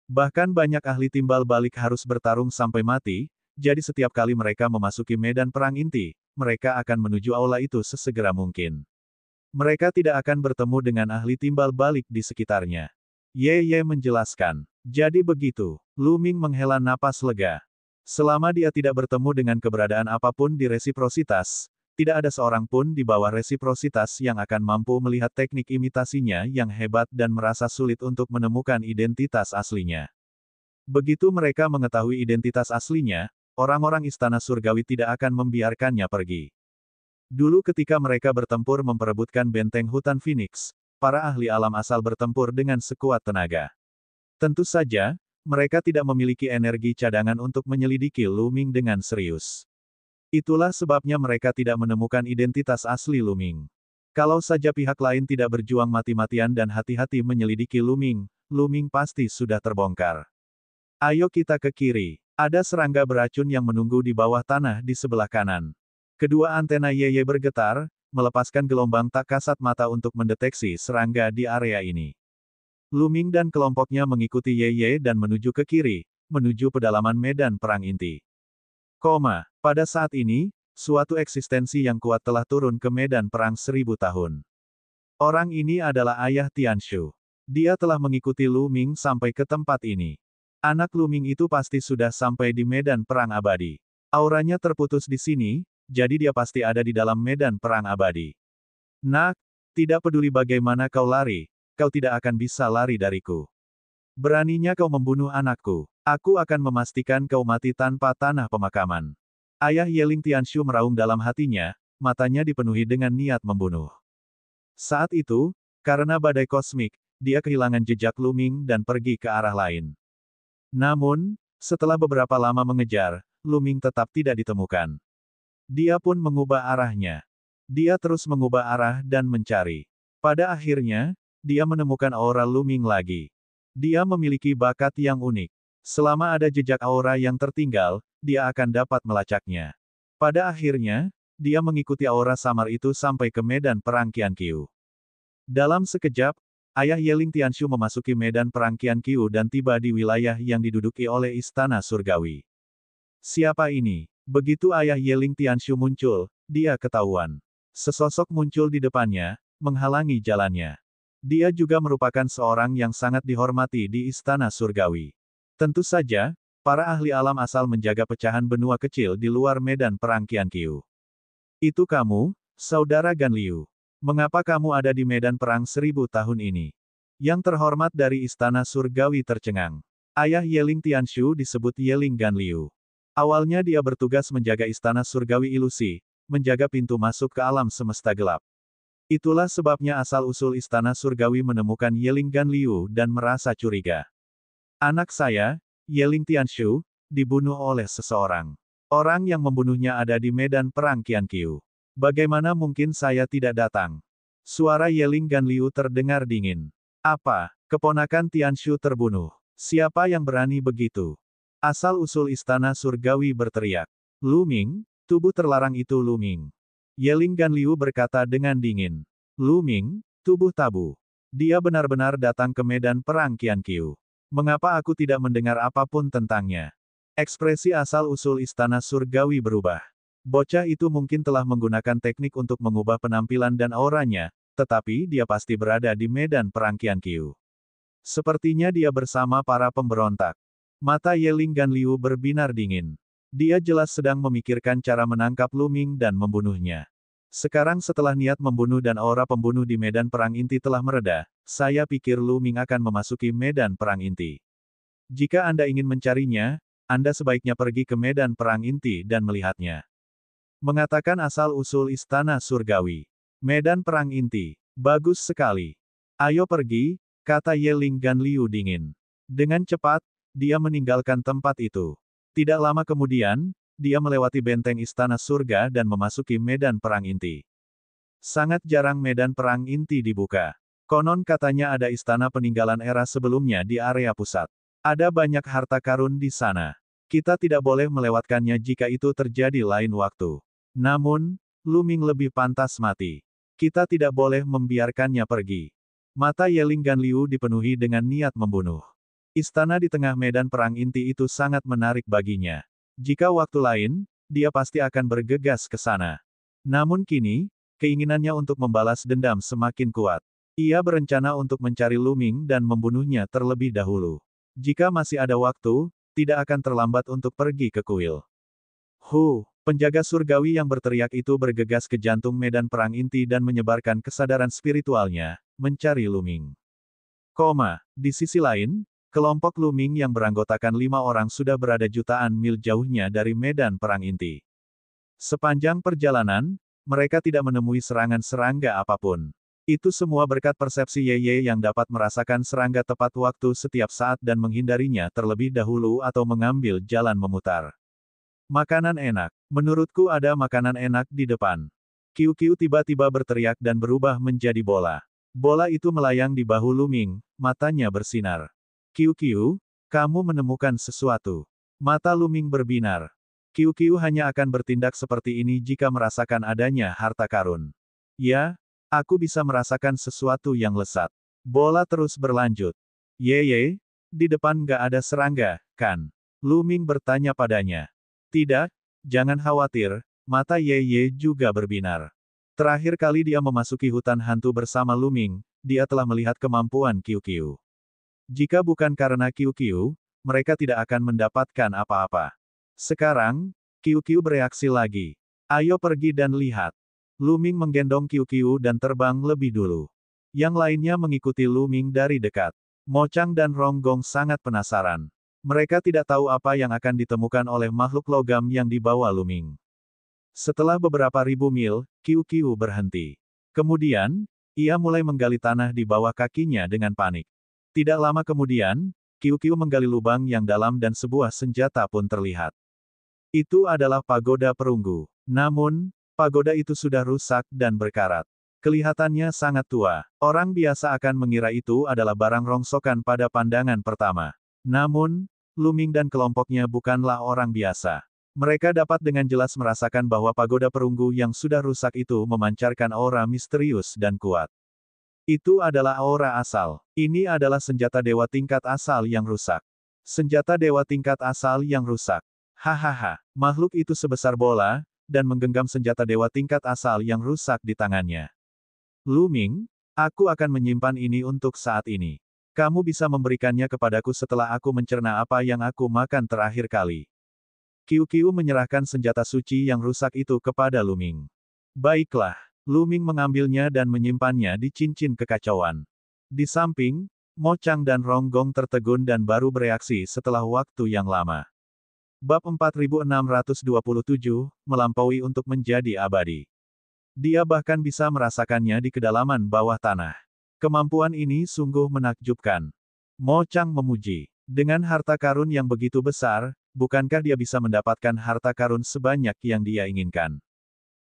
Bahkan banyak ahli timbal balik harus bertarung sampai mati, jadi setiap kali mereka memasuki medan perang inti, mereka akan menuju aula itu sesegera mungkin. Mereka tidak akan bertemu dengan ahli timbal balik di sekitarnya. Ye menjelaskan. Jadi begitu, Lu Ming menghela napas lega. Selama dia tidak bertemu dengan keberadaan apapun di resiprositas, tidak ada seorang pun di bawah resiprositas yang akan mampu melihat teknik imitasinya yang hebat dan merasa sulit untuk menemukan identitas aslinya. Begitu mereka mengetahui identitas aslinya, orang-orang istana surgawi tidak akan membiarkannya pergi. Dulu ketika mereka bertempur memperebutkan benteng hutan Phoenix, para ahli alam asal bertempur dengan sekuat tenaga. Tentu saja, mereka tidak memiliki energi cadangan untuk menyelidiki Lu Ming dengan serius. Itulah sebabnya mereka tidak menemukan identitas asli Lu Ming. Kalau saja pihak lain tidak berjuang mati-matian dan hati-hati menyelidiki Lu Ming pasti sudah terbongkar. Ayo kita ke kiri. Ada serangga beracun yang menunggu di bawah tanah di sebelah kanan. Kedua antena Ye bergetar, melepaskan gelombang tak kasat mata untuk mendeteksi serangga di area ini. Lu Ming dan kelompoknya mengikuti Ye dan menuju ke kiri, menuju pedalaman medan perang inti. Pada saat ini, suatu eksistensi yang kuat telah turun ke medan perang 1000 tahun. Orang ini adalah Ayah Tianshu. Dia telah mengikuti Lu Ming sampai ke tempat ini. Anak Lu Ming itu pasti sudah sampai di medan perang abadi. Auranya terputus di sini, jadi dia pasti ada di dalam medan perang abadi. Nak, tidak peduli bagaimana kau lari, kau tidak akan bisa lari dariku. Beraninya kau membunuh anakku. Aku akan memastikan kau mati tanpa tanah pemakaman. Ayah Yeling Tianshu meraung dalam hatinya, matanya dipenuhi dengan niat membunuh. Saat itu, karena badai kosmik, dia kehilangan jejak Lu Ming dan pergi ke arah lain. Namun, setelah beberapa lama mengejar, Lu Ming tetap tidak ditemukan. Dia pun mengubah arahnya. Dia terus mengubah arah dan mencari. Pada akhirnya, dia menemukan aura Lu Ming lagi. Dia memiliki bakat yang unik. Selama ada jejak aura yang tertinggal, dia akan dapat melacaknya. Pada akhirnya, dia mengikuti aura samar itu sampai ke medan perang Qianqiu. Dalam sekejap, Ayah Yeling Tianshu memasuki medan perang Qianqiu dan tiba di wilayah yang diduduki oleh Istana Surgawi. Siapa ini? Begitu Ayah Yeling Tianshu muncul, dia ketahuan. Sesosok muncul di depannya, menghalangi jalannya. Dia juga merupakan seorang yang sangat dihormati di Istana Surgawi. Tentu saja, para ahli alam asal menjaga pecahan benua kecil di luar medan perang Qianqiu. Itu kamu, Saudara Gan Liu. Mengapa kamu ada di medan perang 1000 tahun ini? Yang terhormat dari Istana Surgawi tercengang. Ayah Yeling Tianshu disebut Yeling Gan Liu. Awalnya dia bertugas menjaga Istana Surgawi Ilusi, menjaga pintu masuk ke alam semesta gelap. Itulah sebabnya asal-usul Istana Surgawi menemukan Yeling Ganliu dan merasa curiga. Anak saya, Yeling Tianshu, dibunuh oleh seseorang. Orang yang membunuhnya ada di medan perang Qianqiu. Bagaimana mungkin saya tidak datang? Suara Yeling Ganliu terdengar dingin. Apa? Keponakan Tianshu terbunuh. Siapa yang berani begitu? Asal-usul Istana Surgawi berteriak. Lu Ming, tubuh terlarang itu Lu Ming. Yeling Ganliu berkata dengan dingin. Lu Ming, tubuh tabu. Dia benar-benar datang ke medan perang Qianqiu. Mengapa aku tidak mendengar apapun tentangnya? Ekspresi asal-usul Istana Surgawi berubah. Bocah itu mungkin telah menggunakan teknik untuk mengubah penampilan dan auranya, tetapi dia pasti berada di medan perang Qianqiu. Sepertinya dia bersama para pemberontak. Mata Yeling Ganliu berbinar dingin. Dia jelas sedang memikirkan cara menangkap Lu Ming dan membunuhnya. Sekarang setelah niat membunuh dan aura pembunuh di medan perang inti telah mereda, saya pikir Lu Ming akan memasuki medan perang inti. Jika Anda ingin mencarinya, Anda sebaiknya pergi ke medan perang inti dan melihatnya. Mengatakan asal-usul Istana Surgawi. Medan perang inti. Bagus sekali. Ayo pergi, kata Yeling Ganliu dingin. Dengan cepat, dia meninggalkan tempat itu. Tidak lama kemudian, dia melewati benteng Istana Surga dan memasuki medan perang inti. Sangat jarang medan perang inti dibuka. Konon katanya ada istana peninggalan era sebelumnya di area pusat. Ada banyak harta karun di sana. Kita tidak boleh melewatkannya jika itu terjadi lain waktu. Namun, Lu Ming lebih pantas mati. Kita tidak boleh membiarkannya pergi. Mata Yeling Ganliu dipenuhi dengan niat membunuh. Istana di tengah medan perang inti itu sangat menarik baginya. Jika waktu lain, dia pasti akan bergegas ke sana. Namun kini, keinginannya untuk membalas dendam semakin kuat. Ia berencana untuk mencari Lu Ming dan membunuhnya terlebih dahulu. Jika masih ada waktu, tidak akan terlambat untuk pergi ke kuil. Penjaga surgawi yang berteriak itu bergegas ke jantung medan perang inti dan menyebarkan kesadaran spiritualnya, mencari Lu Ming. Di sisi lain, kelompok Lu Ming yang beranggotakan 5 orang sudah berada jutaan mil jauhnya dari medan perang inti. Sepanjang perjalanan, mereka tidak menemui serangan serangga apapun. Itu semua berkat persepsi Ye yang dapat merasakan serangga tepat waktu setiap saat dan menghindarinya terlebih dahulu atau mengambil jalan memutar. Makanan enak. Menurutku ada makanan enak di depan. Qiu tiba-tiba berteriak dan berubah menjadi bola. Bola itu melayang di bahu Lu Ming, matanya bersinar. Qiu, kamu menemukan sesuatu. Mata Lu Ming berbinar. Qiu hanya akan bertindak seperti ini jika merasakan adanya harta karun. Ya, aku bisa merasakan sesuatu yang lesat. Bola terus berlanjut. Ye, di depan nggak ada serangga, kan? Lu Ming bertanya padanya. Tidak, jangan khawatir, mata Ye juga berbinar. Terakhir kali dia memasuki hutan hantu bersama Lu Ming, dia telah melihat kemampuan Qiu. Jika bukan karena Qiu, mereka tidak akan mendapatkan apa-apa. Sekarang, Qiu bereaksi lagi. Ayo pergi dan lihat. Lu Ming menggendong Qiu dan terbang lebih dulu. Yang lainnya mengikuti Lu Ming dari dekat. Mo Chang dan Rong Gong sangat penasaran. Mereka tidak tahu apa yang akan ditemukan oleh makhluk logam yang dibawa Lu Ming. Setelah beberapa ribu mil, Qiu berhenti. Kemudian, ia mulai menggali tanah di bawah kakinya dengan panik. Tidak lama kemudian, Qiu menggali lubang yang dalam dan sebuah senjata pun terlihat. Itu adalah pagoda perunggu. Namun, pagoda itu sudah rusak dan berkarat. Kelihatannya sangat tua. Orang biasa akan mengira itu adalah barang rongsokan pada pandangan pertama. Namun, Lu Ming dan kelompoknya bukanlah orang biasa. Mereka dapat dengan jelas merasakan bahwa pagoda perunggu yang sudah rusak itu memancarkan aura misterius dan kuat. Itu adalah aura asal. Ini adalah senjata dewa tingkat asal yang rusak. Senjata dewa tingkat asal yang rusak. Hahaha, makhluk itu sebesar bola, dan menggenggam senjata dewa tingkat asal yang rusak di tangannya. Lu Ming, aku akan menyimpan ini untuk saat ini. Kamu bisa memberikannya kepadaku setelah aku mencerna apa yang aku makan terakhir kali. Qiu menyerahkan senjata suci yang rusak itu kepada Lu Ming. Baiklah, Lu Ming mengambilnya dan menyimpannya di cincin kekacauan. Di samping, Mo Chang dan Rong Gong tertegun dan baru bereaksi setelah waktu yang lama. Bab 4627, melampaui untuk menjadi abadi. Dia bahkan bisa merasakannya di kedalaman bawah tanah. Kemampuan ini sungguh menakjubkan. Mo Chang memuji. Dengan harta karun yang begitu besar, bukankah dia bisa mendapatkan harta karun sebanyak yang dia inginkan?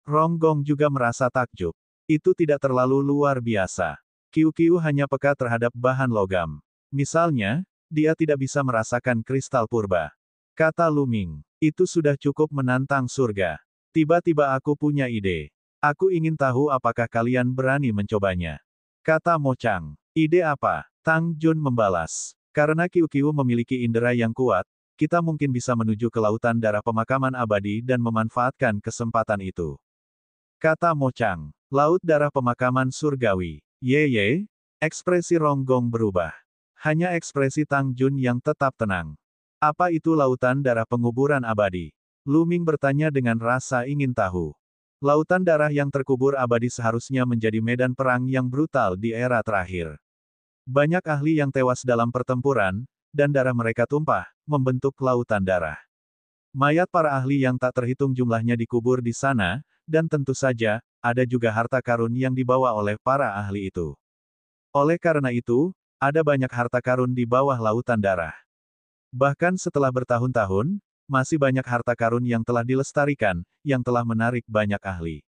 Rong Gong juga merasa takjub. Itu tidak terlalu luar biasa. Qiu Qiu hanya peka terhadap bahan logam. Misalnya, dia tidak bisa merasakan kristal purba. Kata Lu Ming, itu sudah cukup menantang surga. Tiba-tiba aku punya ide. Aku ingin tahu apakah kalian berani mencobanya. Kata Mo Chang. Ide apa? Tang Jun membalas. Karena Qiu Qiu memiliki indera yang kuat, kita mungkin bisa menuju ke lautan darah pemakaman abadi dan memanfaatkan kesempatan itu. Kata Mo Chang. Laut darah pemakaman surgawi. Ye. Ekspresi Rong Gong berubah. Hanya ekspresi Tang Jun yang tetap tenang. Apa itu lautan darah penguburan abadi? Lu Ming bertanya dengan rasa ingin tahu. Lautan darah yang terkubur abadi seharusnya menjadi medan perang yang brutal di era terakhir. Banyak ahli yang tewas dalam pertempuran, dan darah mereka tumpah, membentuk lautan darah. Mayat para ahli yang tak terhitung jumlahnya dikubur di sana, dan tentu saja, ada juga harta karun yang dibawa oleh para ahli itu. Oleh karena itu, ada banyak harta karun di bawah lautan darah. Bahkan setelah bertahun-tahun, masih banyak harta karun yang telah dilestarikan, yang telah menarik banyak ahli.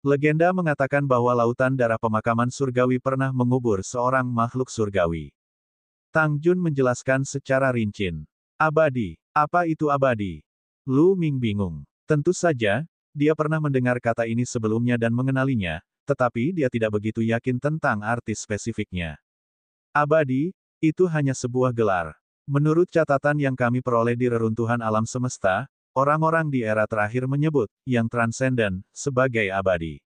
Legenda mengatakan bahwa lautan darah pemakaman surgawi pernah mengubur seorang makhluk surgawi. Tang Jun menjelaskan secara rinci. Abadi. Apa itu abadi? Lu Ming bingung. Tentu saja, dia pernah mendengar kata ini sebelumnya dan mengenalinya, tetapi dia tidak begitu yakin tentang arti spesifiknya. Abadi, itu hanya sebuah gelar. Menurut catatan yang kami peroleh di reruntuhan alam semesta, orang-orang di era terakhir menyebut yang transenden sebagai abadi.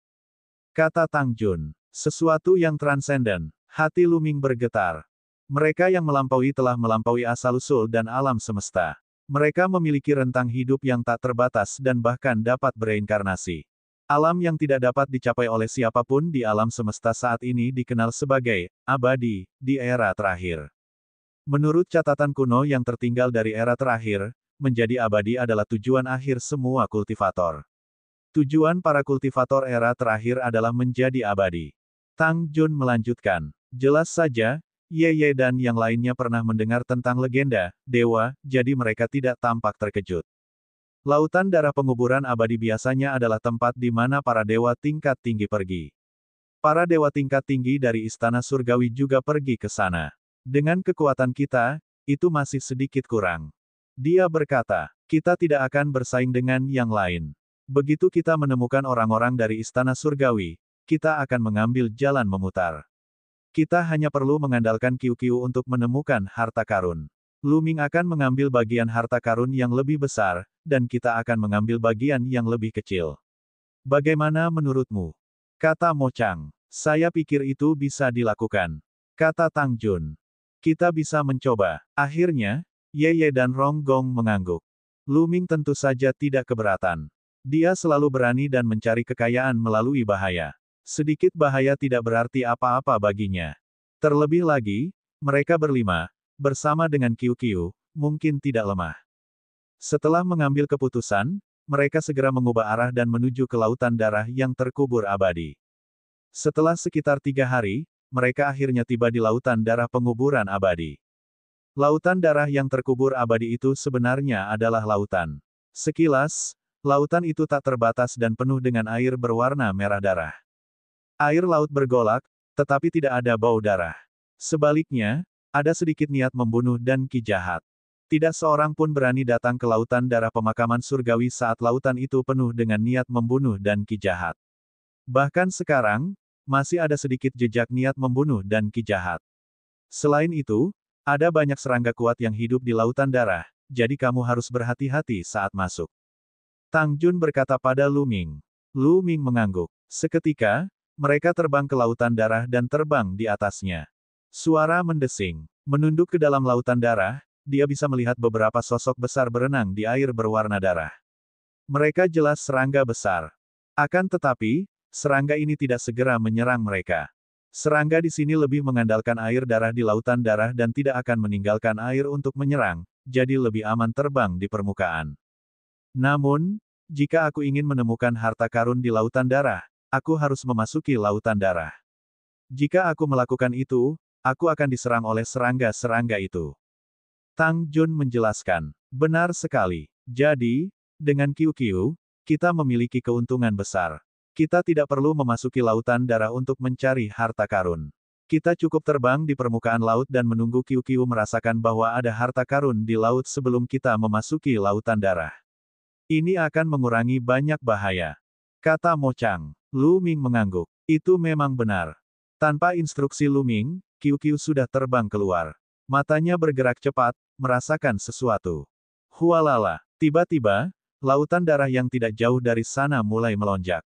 Kata Tang Jun, sesuatu yang transenden. Hati Lu Ming bergetar. Mereka yang melampaui telah melampaui asal-usul dan alam semesta. Mereka memiliki rentang hidup yang tak terbatas dan bahkan dapat bereinkarnasi. Alam yang tidak dapat dicapai oleh siapapun di alam semesta saat ini dikenal sebagai abadi di era terakhir. Menurut catatan kuno yang tertinggal dari era terakhir, menjadi abadi adalah tujuan akhir semua kultivator. Tujuan para kultivator era terakhir adalah menjadi abadi. Tang Jun melanjutkan. Jelas saja, Ye dan yang lainnya pernah mendengar tentang legenda, dewa, jadi mereka tidak tampak terkejut. Lautan darah penguburan abadi biasanya adalah tempat di mana para dewa tingkat tinggi pergi. Para dewa tingkat tinggi dari istana surgawi juga pergi ke sana. Dengan kekuatan kita, itu masih sedikit kurang. Dia berkata, kita tidak akan bersaing dengan yang lain. Begitu kita menemukan orang-orang dari istana surgawi, kita akan mengambil jalan memutar. Kita hanya perlu mengandalkan Qiu Qiu untuk menemukan harta karun. Lu Ming akan mengambil bagian harta karun yang lebih besar, dan kita akan mengambil bagian yang lebih kecil. Bagaimana menurutmu? Kata Mo Chang. Saya pikir itu bisa dilakukan. Kata Tang Jun. Kita bisa mencoba. Akhirnya, Ye dan Rong Gong mengangguk. Lu Ming tentu saja tidak keberatan. Dia selalu berani dan mencari kekayaan melalui bahaya. Sedikit bahaya tidak berarti apa-apa baginya. Terlebih lagi, mereka berlima, bersama dengan Qiu Qiu, mungkin tidak lemah. Setelah mengambil keputusan, mereka segera mengubah arah dan menuju ke lautan darah yang terkubur abadi. Setelah sekitar 3 hari, mereka akhirnya tiba di lautan darah penguburan abadi. Lautan darah yang terkubur abadi itu sebenarnya adalah lautan. Sekilas, lautan itu tak terbatas dan penuh dengan air berwarna merah darah. Air laut bergolak, tetapi tidak ada bau darah. Sebaliknya, ada sedikit niat membunuh dan ki jahat. Tidak seorang pun berani datang ke lautan darah pemakaman surgawi saat lautan itu penuh dengan niat membunuh dan ki jahat. Bahkan sekarang, masih ada sedikit jejak niat membunuh dan ki jahat. Selain itu, ada banyak serangga kuat yang hidup di lautan darah, jadi kamu harus berhati-hati saat masuk. Tang Jun berkata pada Lu Ming. Lu Ming mengangguk. Seketika, mereka terbang ke lautan darah dan terbang di atasnya. Suara mendesing. Menunduk ke dalam lautan darah, dia bisa melihat beberapa sosok besar berenang di air berwarna darah. Mereka jelas serangga besar. Akan tetapi, serangga ini tidak segera menyerang mereka. Serangga di sini lebih mengandalkan air darah di lautan darah dan tidak akan meninggalkan air untuk menyerang, jadi lebih aman terbang di permukaan. Namun, jika aku ingin menemukan harta karun di lautan darah, aku harus memasuki lautan darah. Jika aku melakukan itu, aku akan diserang oleh serangga-serangga itu. Tang Jun menjelaskan. Benar sekali. Jadi, dengan QQ, kita memiliki keuntungan besar. Kita tidak perlu memasuki lautan darah untuk mencari harta karun. Kita cukup terbang di permukaan laut dan menunggu QQ merasakan bahwa ada harta karun di laut sebelum kita memasuki lautan darah. Ini akan mengurangi banyak bahaya. Kata Mo Chang. Lu Ming mengangguk. Itu memang benar. Tanpa instruksi Lu Ming, QQ sudah terbang keluar. Matanya bergerak cepat, merasakan sesuatu. Hualala. Tiba-tiba, lautan darah yang tidak jauh dari sana mulai melonjak.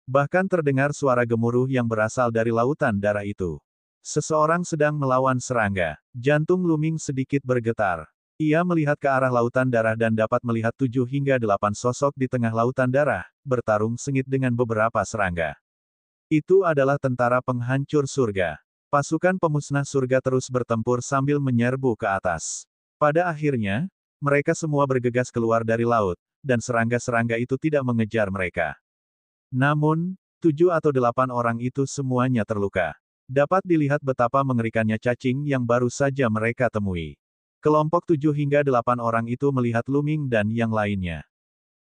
Bahkan terdengar suara gemuruh yang berasal dari lautan darah itu. Seseorang sedang melawan serangga. Jantung Lu Ming sedikit bergetar. Ia melihat ke arah lautan darah dan dapat melihat 7 hingga 8 sosok di tengah lautan darah, bertarung sengit dengan beberapa serangga. Itu adalah tentara penghancur surga. Pasukan pemusnah surga terus bertempur sambil menyerbu ke atas. Pada akhirnya, mereka semua bergegas keluar dari laut, dan serangga-serangga itu tidak mengejar mereka. Namun, 7 atau 8 orang itu semuanya terluka. Dapat dilihat betapa mengerikannya cacing yang baru saja mereka temui. Kelompok 7 hingga 8 orang itu melihat Lu Ming dan yang lainnya.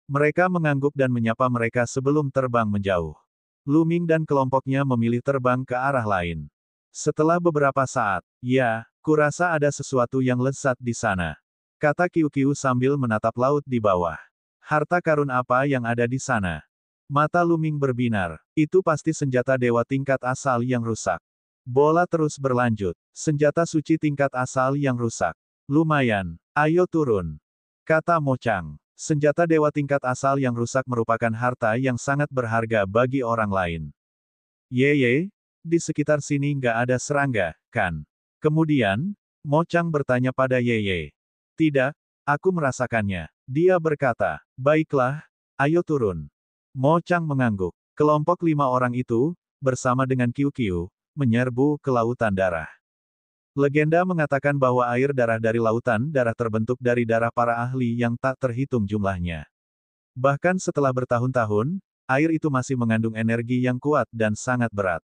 Mereka mengangguk dan menyapa mereka sebelum terbang menjauh. Lu Ming dan kelompoknya memilih terbang ke arah lain. Setelah beberapa saat, ya, kurasa ada sesuatu yang lezat di sana. Kata QQ sambil menatap laut di bawah. Harta karun apa yang ada di sana? Mata Lu Ming berbinar. Itu pasti senjata dewa tingkat asal yang rusak. Bola terus berlanjut. Senjata suci tingkat asal yang rusak. Lumayan. Ayo turun. Kata Mo Chang. Senjata dewa tingkat asal yang rusak merupakan harta yang sangat berharga bagi orang lain. Yeye, di sekitar sini nggak ada serangga, kan? Kemudian, Mo Chang bertanya pada Yeye. Tidak, aku merasakannya. Dia berkata, baiklah, ayo turun. Mo Chang mengangguk. Kelompok 5 orang itu, bersama dengan QQ, menyerbu ke lautan darah. Legenda mengatakan bahwa air darah dari lautan darah terbentuk dari darah para ahli yang tak terhitung jumlahnya. Bahkan setelah bertahun-tahun, air itu masih mengandung energi yang kuat dan sangat berat.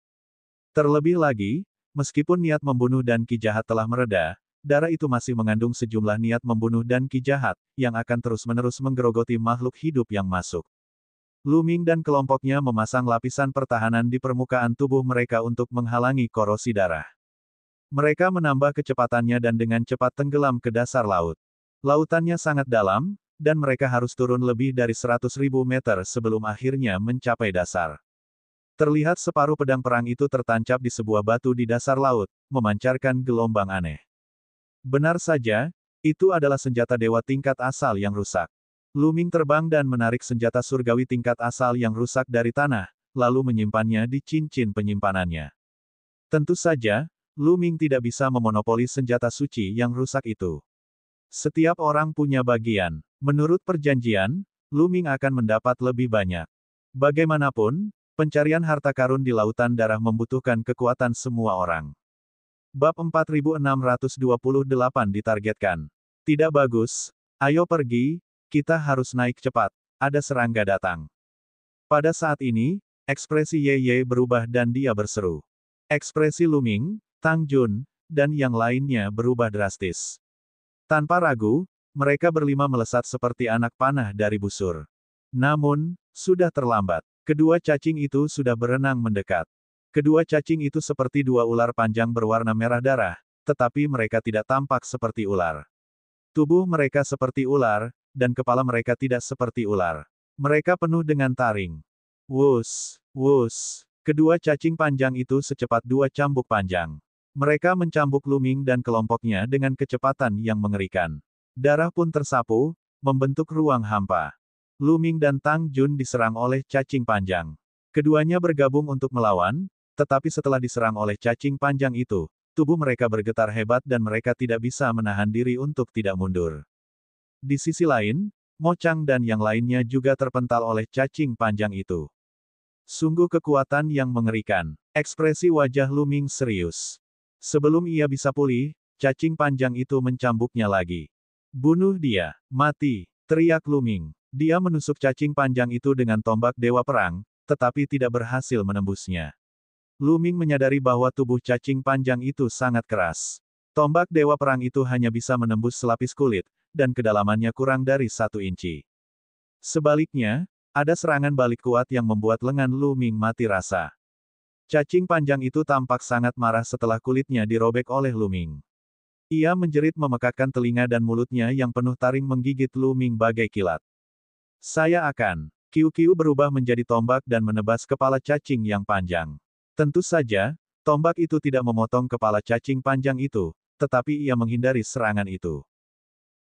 Terlebih lagi, meskipun niat membunuh dan ki jahat telah mereda, darah itu masih mengandung sejumlah niat membunuh dan ki jahat, yang akan terus-menerus menggerogoti makhluk hidup yang masuk. Lu Ming dan kelompoknya memasang lapisan pertahanan di permukaan tubuh mereka untuk menghalangi korosi darah. Mereka menambah kecepatannya dan dengan cepat tenggelam ke dasar laut. Lautannya sangat dalam, dan mereka harus turun lebih dari 100.000 meter sebelum akhirnya mencapai dasar. Terlihat separuh pedang perang itu tertancap di sebuah batu di dasar laut, memancarkan gelombang aneh. Benar saja, itu adalah senjata dewa tingkat asal yang rusak. Lu Ming terbang dan menarik senjata surgawi tingkat asal yang rusak dari tanah, lalu menyimpannya di cincin penyimpanannya. Tentu saja, Lu Ming tidak bisa memonopoli senjata suci yang rusak itu. Setiap orang punya bagian. Menurut perjanjian, Lu Ming akan mendapat lebih banyak. Bagaimanapun, pencarian harta karun di lautan darah membutuhkan kekuatan semua orang. Bab 4628 ditargetkan. Tidak bagus. Ayo pergi, kita harus naik cepat. Ada serangga datang. Pada saat ini, ekspresi Yeye berubah dan dia berseru. Ekspresi Lu Ming, Tang Jun, dan yang lainnya berubah drastis. Tanpa ragu, mereka berlima melesat seperti anak panah dari busur. Namun, sudah terlambat. Kedua cacing itu sudah berenang mendekat. Kedua cacing itu seperti dua ular panjang berwarna merah darah, tetapi mereka tidak tampak seperti ular. Tubuh mereka seperti ular, dan kepala mereka tidak seperti ular. Mereka penuh dengan taring. Wus, wus. Kedua cacing panjang itu secepat dua cambuk panjang. Mereka mencambuk Lu Ming dan kelompoknya dengan kecepatan yang mengerikan. Darah pun tersapu, membentuk ruang hampa. Lu Ming dan Tang Jun diserang oleh cacing panjang. Keduanya bergabung untuk melawan, tetapi setelah diserang oleh cacing panjang itu, tubuh mereka bergetar hebat dan mereka tidak bisa menahan diri untuk tidak mundur. Di sisi lain, Mo Chang dan yang lainnya juga terpental oleh cacing panjang itu. Sungguh kekuatan yang mengerikan. Ekspresi wajah Lu Ming serius. Sebelum ia bisa pulih, cacing panjang itu mencambuknya lagi. Bunuh dia, mati, teriak Lu Ming. Dia menusuk cacing panjang itu dengan tombak dewa perang, tetapi tidak berhasil menembusnya. Lu Ming menyadari bahwa tubuh cacing panjang itu sangat keras. Tombak Dewa Perang itu hanya bisa menembus selapis kulit, dan kedalamannya kurang dari 1 inci. Sebaliknya, ada serangan balik kuat yang membuat lengan Lu Ming mati rasa. Cacing panjang itu tampak sangat marah setelah kulitnya dirobek oleh Lu Ming. Ia menjerit memekakkan telinga dan mulutnya yang penuh taring menggigit Lu Ming bagai kilat. Saya akan. Qiu berubah menjadi tombak dan menebas kepala cacing yang panjang. Tentu saja, tombak itu tidak memotong kepala cacing panjang itu, tetapi ia menghindari serangan itu.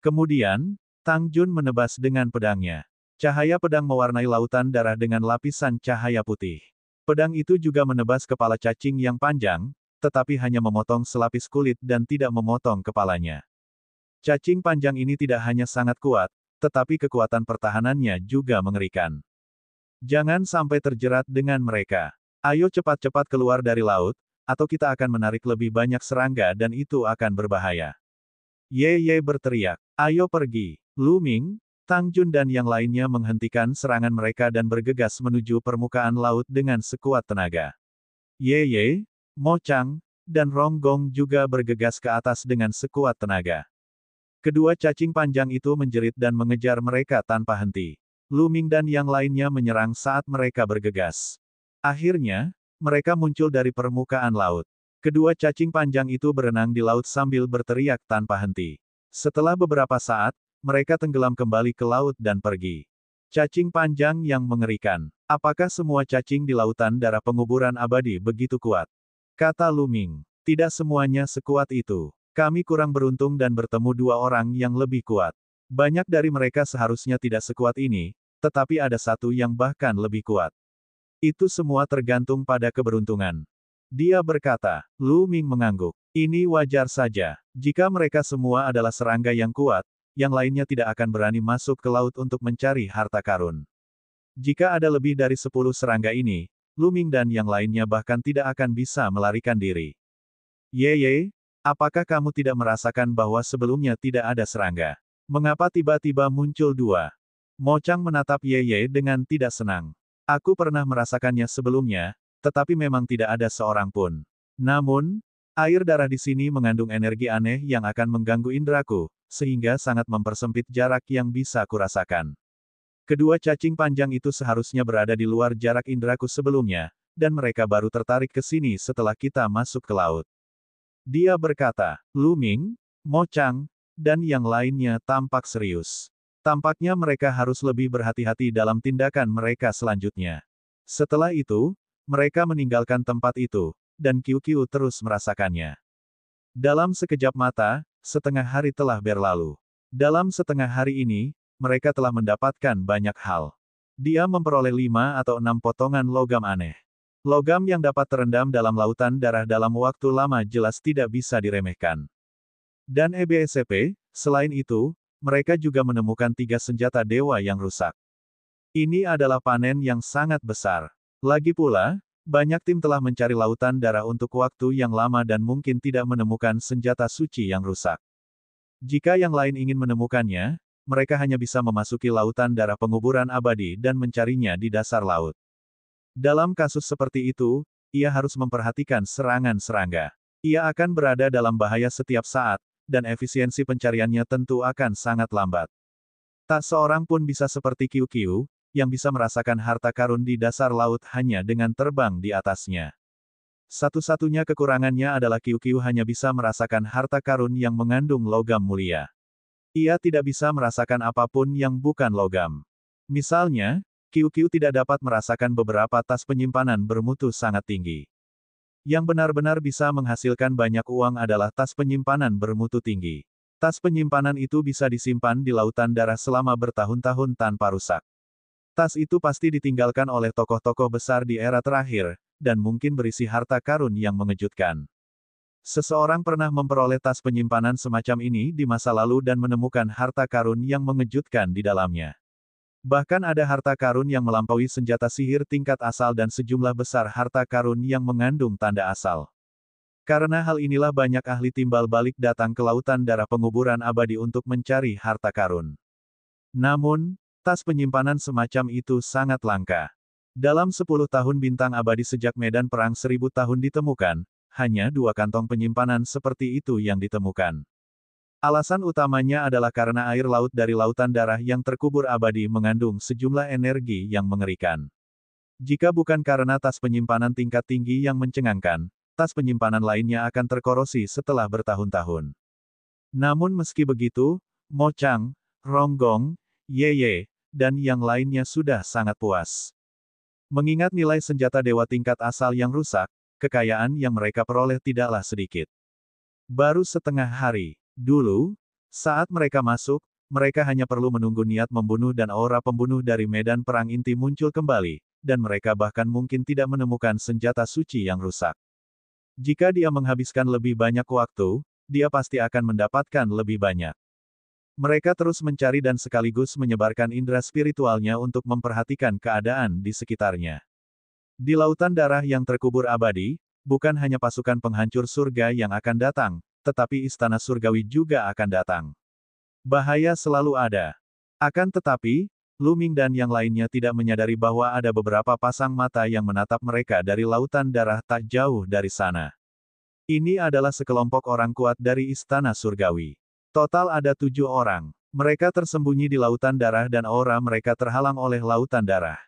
Kemudian, Tang Jun menebas dengan pedangnya. Cahaya pedang mewarnai lautan darah dengan lapisan cahaya putih. Pedang itu juga menebas kepala cacing yang panjang, tetapi hanya memotong selapis kulit dan tidak memotong kepalanya. Cacing panjang ini tidak hanya sangat kuat, tetapi kekuatan pertahanannya juga mengerikan. Jangan sampai terjerat dengan mereka. Ayo cepat-cepat keluar dari laut, atau kita akan menarik lebih banyak serangga dan itu akan berbahaya. Ye berteriak. Ayo pergi. Lu Ming, Tang Jun dan yang lainnya menghentikan serangan mereka dan bergegas menuju permukaan laut dengan sekuat tenaga. Ye, Mo Chang, dan Rong Gong juga bergegas ke atas dengan sekuat tenaga. Kedua cacing panjang itu menjerit dan mengejar mereka tanpa henti. Lu Ming dan yang lainnya menyerang saat mereka bergegas. Akhirnya, mereka muncul dari permukaan laut. Kedua cacing panjang itu berenang di laut sambil berteriak tanpa henti. Setelah beberapa saat, mereka tenggelam kembali ke laut dan pergi. Cacing panjang yang mengerikan. Apakah semua cacing di lautan darah penguburan abadi begitu kuat? Kata Lu Ming. Tidak semuanya sekuat itu. Kami kurang beruntung dan bertemu 2 orang yang lebih kuat. Banyak dari mereka seharusnya tidak sekuat ini, tetapi ada satu yang bahkan lebih kuat. Itu semua tergantung pada keberuntungan. Dia berkata. Lu Ming mengangguk. Ini wajar saja. Jika mereka semua adalah serangga yang kuat, yang lainnya tidak akan berani masuk ke laut untuk mencari harta karun. Jika ada lebih dari 10 serangga ini, Lu Ming dan yang lainnya bahkan tidak akan bisa melarikan diri. Ye, apakah kamu tidak merasakan bahwa sebelumnya tidak ada serangga? Mengapa tiba-tiba muncul 2? Mo Chang menatap Ye dengan tidak senang. Aku pernah merasakannya sebelumnya, tetapi memang tidak ada seorang pun. Namun, air darah di sini mengandung energi aneh yang akan mengganggu indraku, sehingga sangat mempersempit jarak yang bisa kurasakan. Kedua cacing panjang itu seharusnya berada di luar jarak indraku sebelumnya, dan mereka baru tertarik ke sini setelah kita masuk ke laut. Dia berkata. Lu Ming, Mo Chang, dan yang lainnya tampak serius. Tampaknya mereka harus lebih berhati-hati dalam tindakan mereka selanjutnya. Setelah itu, mereka meninggalkan tempat itu, dan Qiu terus merasakannya. Dalam sekejap mata, setengah hari telah berlalu. Dalam setengah hari ini, mereka telah mendapatkan banyak hal. Dia memperoleh 5 atau 6 potongan logam aneh. Logam yang dapat terendam dalam lautan darah dalam waktu lama jelas tidak bisa diremehkan. Dan EBSCP, selain itu, mereka juga menemukan 3 senjata dewa yang rusak. Ini adalah panen yang sangat besar. Lagi pula, banyak tim telah mencari lautan darah untuk waktu yang lama dan mungkin tidak menemukan senjata suci yang rusak. Jika yang lain ingin menemukannya, mereka hanya bisa memasuki lautan darah penguburan abadi dan mencarinya di dasar laut. Dalam kasus seperti itu, ia harus memperhatikan serangan serangga. Ia akan berada dalam bahaya setiap saat, dan efisiensi pencariannya tentu akan sangat lambat. Tak seorang pun bisa seperti Qiu, yang bisa merasakan harta karun di dasar laut hanya dengan terbang di atasnya. Satu-satunya kekurangannya adalah Qiu hanya bisa merasakan harta karun yang mengandung logam mulia. Ia tidak bisa merasakan apapun yang bukan logam. Misalnya, Qiu tidak dapat merasakan beberapa tas penyimpanan bermutu sangat tinggi. Yang benar-benar bisa menghasilkan banyak uang adalah tas penyimpanan bermutu tinggi. Tas penyimpanan itu bisa disimpan di lautan darah selama bertahun-tahun tanpa rusak. Tas itu pasti ditinggalkan oleh tokoh-tokoh besar di era terakhir, dan mungkin berisi harta karun yang mengejutkan. Seseorang pernah memperoleh tas penyimpanan semacam ini di masa lalu dan menemukan harta karun yang mengejutkan di dalamnya. Bahkan ada harta karun yang melampaui senjata sihir tingkat asal dan sejumlah besar harta karun yang mengandung tanda asal. Karena hal inilah banyak ahli timbal balik datang ke lautan darah penguburan abadi untuk mencari harta karun. Namun, tas penyimpanan semacam itu sangat langka. Dalam 10 tahun bintang abadi sejak medan perang 1000 tahun ditemukan, hanya 2 kantong penyimpanan seperti itu yang ditemukan. Alasan utamanya adalah karena air laut dari lautan darah yang terkubur abadi mengandung sejumlah energi yang mengerikan. Jika bukan karena tas penyimpanan tingkat tinggi yang mencengangkan, tas penyimpanan lainnya akan terkorosi setelah bertahun-tahun. Namun meski begitu, Mo Chang, Ronggong, Yeye, dan yang lainnya sudah sangat puas. Mengingat nilai senjata dewa tingkat asal yang rusak, kekayaan yang mereka peroleh tidaklah sedikit. Baru setengah hari. Dulu, saat mereka masuk, mereka hanya perlu menunggu niat membunuh dan aura pembunuh dari medan perang inti muncul kembali, dan mereka bahkan mungkin tidak menemukan senjata suci yang rusak. Jika dia menghabiskan lebih banyak waktu, dia pasti akan mendapatkan lebih banyak. Mereka terus mencari dan sekaligus menyebarkan indera spiritualnya untuk memperhatikan keadaan di sekitarnya. Di lautan darah yang terkubur abadi, bukan hanya pasukan penghancur surga yang akan datang, tetapi istana surgawi juga akan datang. Bahaya selalu ada. Akan tetapi, Lu Ming dan yang lainnya tidak menyadari bahwa ada beberapa pasang mata yang menatap mereka dari lautan darah tak jauh dari sana. Ini adalah sekelompok orang kuat dari istana surgawi. Total ada 7 orang. Mereka tersembunyi di lautan darah dan aura mereka terhalang oleh lautan darah.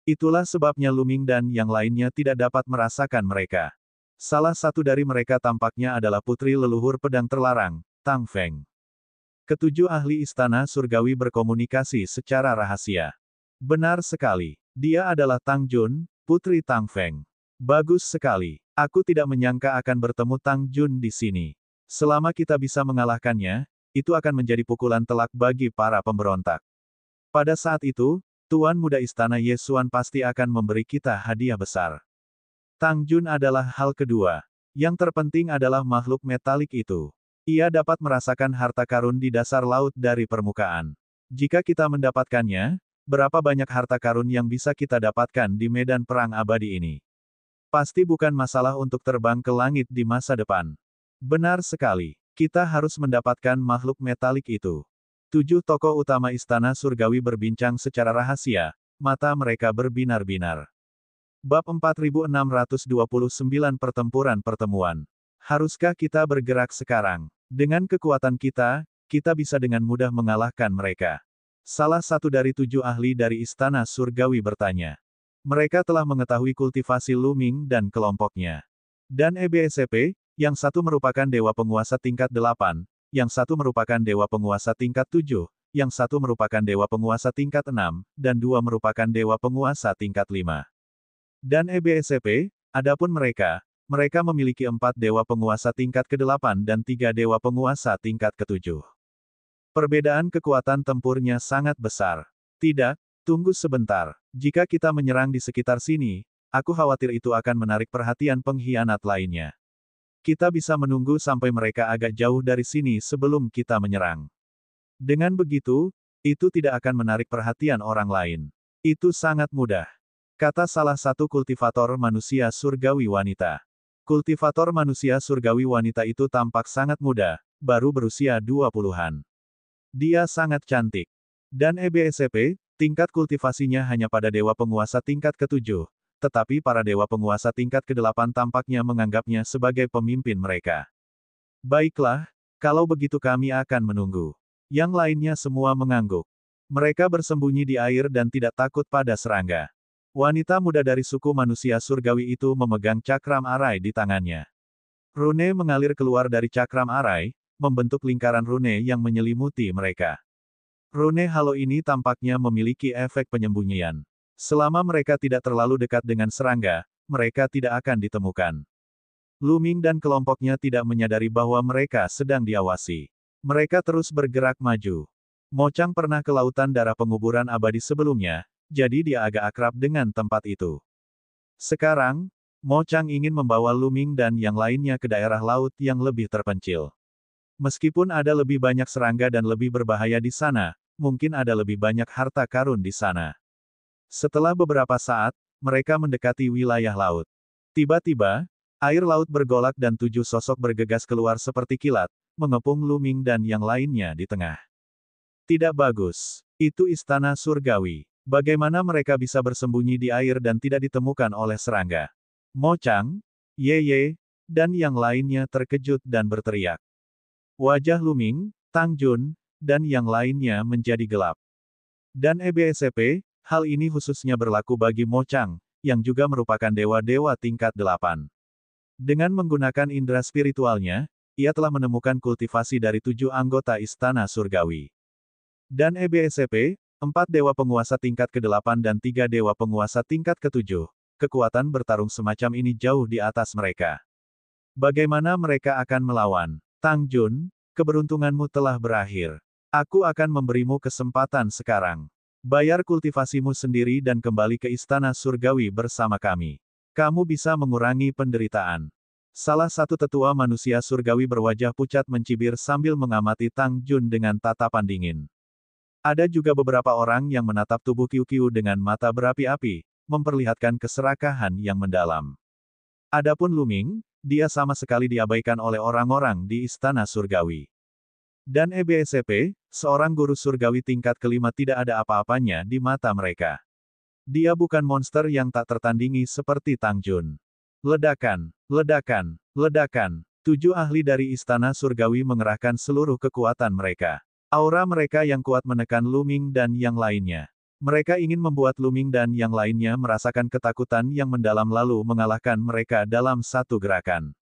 Itulah sebabnya Lu Ming dan yang lainnya tidak dapat merasakan mereka. Salah satu dari mereka tampaknya adalah putri leluhur pedang terlarang, Tang Feng. Ketujuh ahli istana surgawi berkomunikasi secara rahasia. Benar sekali. Dia adalah Tang Jun, putri Tang Feng. Bagus sekali. Aku tidak menyangka akan bertemu Tang Jun di sini. Selama kita bisa mengalahkannya, itu akan menjadi pukulan telak bagi para pemberontak. Pada saat itu, Tuan Muda Istana Yesuan pasti akan memberi kita hadiah besar. Tang Jun adalah hal kedua. Yang terpenting adalah makhluk metalik itu. Ia dapat merasakan harta karun di dasar laut dari permukaan. Jika kita mendapatkannya, berapa banyak harta karun yang bisa kita dapatkan di medan perang abadi ini? Pasti bukan masalah untuk terbang ke langit di masa depan. Benar sekali. Kita harus mendapatkan makhluk metalik itu. 7 tokoh utama istana surgawi berbincang secara rahasia, mata mereka berbinar-binar. Bab 4629 Pertempuran Pertemuan. Haruskah kita bergerak sekarang? Dengan kekuatan kita, kita bisa dengan mudah mengalahkan mereka. Salah satu dari 7 ahli dari istana surgawi bertanya. Mereka telah mengetahui kultivasi Lu Ming dan kelompoknya. Dan EBSCP, yang satu merupakan dewa penguasa tingkat 8, yang satu merupakan dewa penguasa tingkat 7, yang satu merupakan dewa penguasa tingkat 6, dan 2 merupakan dewa penguasa tingkat 5. Dan EBSCP, adapun mereka memiliki 4 dewa penguasa tingkat ke-8 dan 3 dewa penguasa tingkat ke-7. Perbedaan kekuatan tempurnya sangat besar. Tidak, tunggu sebentar. Jika kita menyerang di sekitar sini, aku khawatir itu akan menarik perhatian pengkhianat lainnya. Kita bisa menunggu sampai mereka agak jauh dari sini sebelum kita menyerang. Dengan begitu, itu tidak akan menarik perhatian orang lain. Itu sangat mudah. Kata salah satu kultivator manusia surgawi wanita. Kultivator manusia surgawi wanita itu tampak sangat muda, baru berusia 20-an. Dia sangat cantik. Dan EBSCP, tingkat kultivasinya hanya pada dewa penguasa tingkat ke-7, tetapi para dewa penguasa tingkat ke-8 tampaknya menganggapnya sebagai pemimpin mereka. Baiklah, kalau begitu kami akan menunggu. Yang lainnya semua mengangguk. Mereka bersembunyi di air dan tidak takut pada serangga. Wanita muda dari suku manusia surgawi itu memegang cakram arai di tangannya. Rune mengalir keluar dari cakram arai, membentuk lingkaran rune yang menyelimuti mereka. Rune halo ini tampaknya memiliki efek penyembunyian. Selama mereka tidak terlalu dekat dengan serangga, mereka tidak akan ditemukan. Lu Ming dan kelompoknya tidak menyadari bahwa mereka sedang diawasi. Mereka terus bergerak maju. Mo Chang pernah ke lautan darah penguburan abadi sebelumnya, jadi dia agak akrab dengan tempat itu. Sekarang, Mo Chang ingin membawa Lu Ming dan yang lainnya ke daerah laut yang lebih terpencil. Meskipun ada lebih banyak serangga dan lebih berbahaya di sana, mungkin ada lebih banyak harta karun di sana. Setelah beberapa saat, mereka mendekati wilayah laut. Tiba-tiba, air laut bergolak dan 7 sosok bergegas keluar seperti kilat, mengepung Lu Ming dan yang lainnya di tengah. Tidak bagus. Itu istana surgawi. Bagaimana mereka bisa bersembunyi di air dan tidak ditemukan oleh serangga? Mo Chang, Ye Ye, dan yang lainnya terkejut dan berteriak. Wajah Luming, Tang Jun, dan yang lainnya menjadi gelap. Dan EBSCP, hal ini khususnya berlaku bagi Mo Chang, yang juga merupakan dewa-dewa tingkat 8. Dengan menggunakan indera spiritualnya, ia telah menemukan kultivasi dari 7 anggota Istana Surgawi. Dan EBSCP, 4 dewa penguasa tingkat ke-8 dan 3 dewa penguasa tingkat ke-7, kekuatan bertarung semacam ini jauh di atas mereka. Bagaimana mereka akan melawan? Tang Jun, keberuntunganmu telah berakhir. Aku akan memberimu kesempatan sekarang. Bayar kultivasimu sendiri dan kembali ke Istana Surgawi bersama kami. Kamu bisa mengurangi penderitaan. Salah satu tetua manusia surgawi berwajah pucat mencibir sambil mengamati Tang Jun dengan tatapan dingin. Ada juga beberapa orang yang menatap tubuh Qiu Qiu dengan mata berapi-api, memperlihatkan keserakahan yang mendalam. Adapun Luming, dia sama sekali diabaikan oleh orang-orang di Istana Surgawi. Dan EBSCP, seorang guru surgawi tingkat ke-5 tidak ada apa-apanya di mata mereka. Dia bukan monster yang tak tertandingi seperti Tang Jun. Ledakan, ledakan, ledakan. 7 ahli dari Istana Surgawi mengerahkan seluruh kekuatan mereka. Aura mereka yang kuat menekan Luming dan yang lainnya. Mereka ingin membuat Luming dan yang lainnya merasakan ketakutan yang mendalam lalu mengalahkan mereka dalam satu gerakan.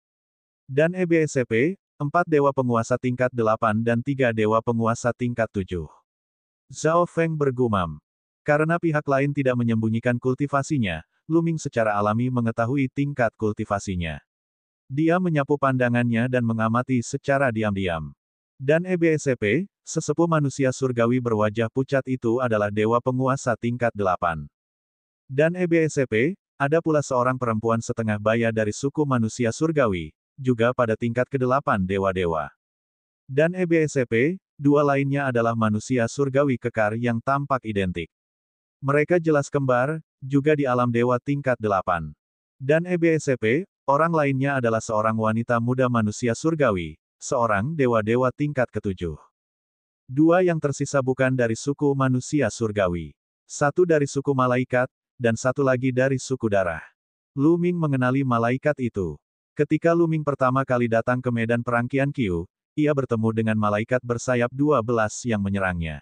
Dan EBSCP, 4 dewa penguasa tingkat 8 dan 3 dewa penguasa tingkat 7. Zhao Feng bergumam. Karena pihak lain tidak menyembunyikan kultivasinya, Luming secara alami mengetahui tingkat kultivasinya. Dia menyapu pandangannya dan mengamati secara diam-diam. Dan EBSCP, sesepuh manusia surgawi berwajah pucat itu adalah dewa penguasa tingkat 8. Dan EBSCP, ada pula seorang perempuan setengah baya dari suku manusia surgawi, juga pada tingkat ke-8 dewa-dewa. Dan EBSCP, 2 lainnya adalah manusia surgawi kekar yang tampak identik. Mereka jelas kembar, juga di alam dewa tingkat 8. Dan EBSCP, orang lainnya adalah seorang wanita muda manusia surgawi, seorang dewa-dewa tingkat ke-7. 2 yang tersisa bukan dari suku manusia surgawi. 1 dari suku malaikat, dan 1 lagi dari suku darah. Luming mengenali malaikat itu. Ketika Luming pertama kali datang ke medan perang Qianqiu, ia bertemu dengan malaikat bersayap 12 yang menyerangnya.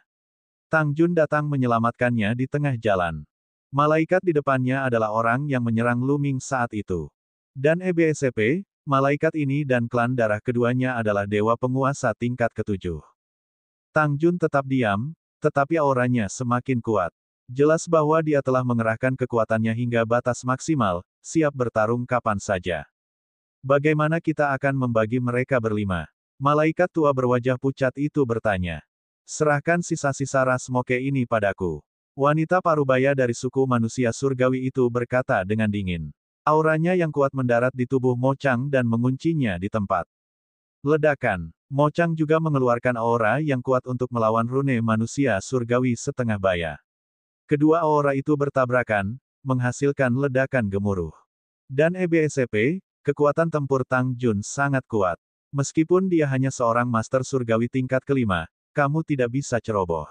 Tang Jun datang menyelamatkannya di tengah jalan. Malaikat di depannya adalah orang yang menyerang Luming saat itu. Dan EBSCP, malaikat ini dan klan darah keduanya adalah dewa penguasa tingkat ke-7. Tang Jun tetap diam, tetapi auranya semakin kuat. Jelas bahwa dia telah mengerahkan kekuatannya hingga batas maksimal, siap bertarung kapan saja. Bagaimana kita akan membagi mereka berlima? Malaikat tua berwajah pucat itu bertanya. Serahkan sisa-sisa ras moke ini padaku. Wanita parubaya dari suku manusia surgawi itu berkata dengan dingin. Auranya yang kuat mendarat di tubuh Mo Chang dan menguncinya di tempat. Ledakan. Mo Chang juga mengeluarkan aura yang kuat untuk melawan rune manusia surgawi setengah baya. Kedua aura itu bertabrakan, menghasilkan ledakan gemuruh. Dan EBSCP, kekuatan tempur Tang Jun sangat kuat. Meskipun dia hanya seorang master surgawi tingkat ke-5, kamu tidak bisa ceroboh.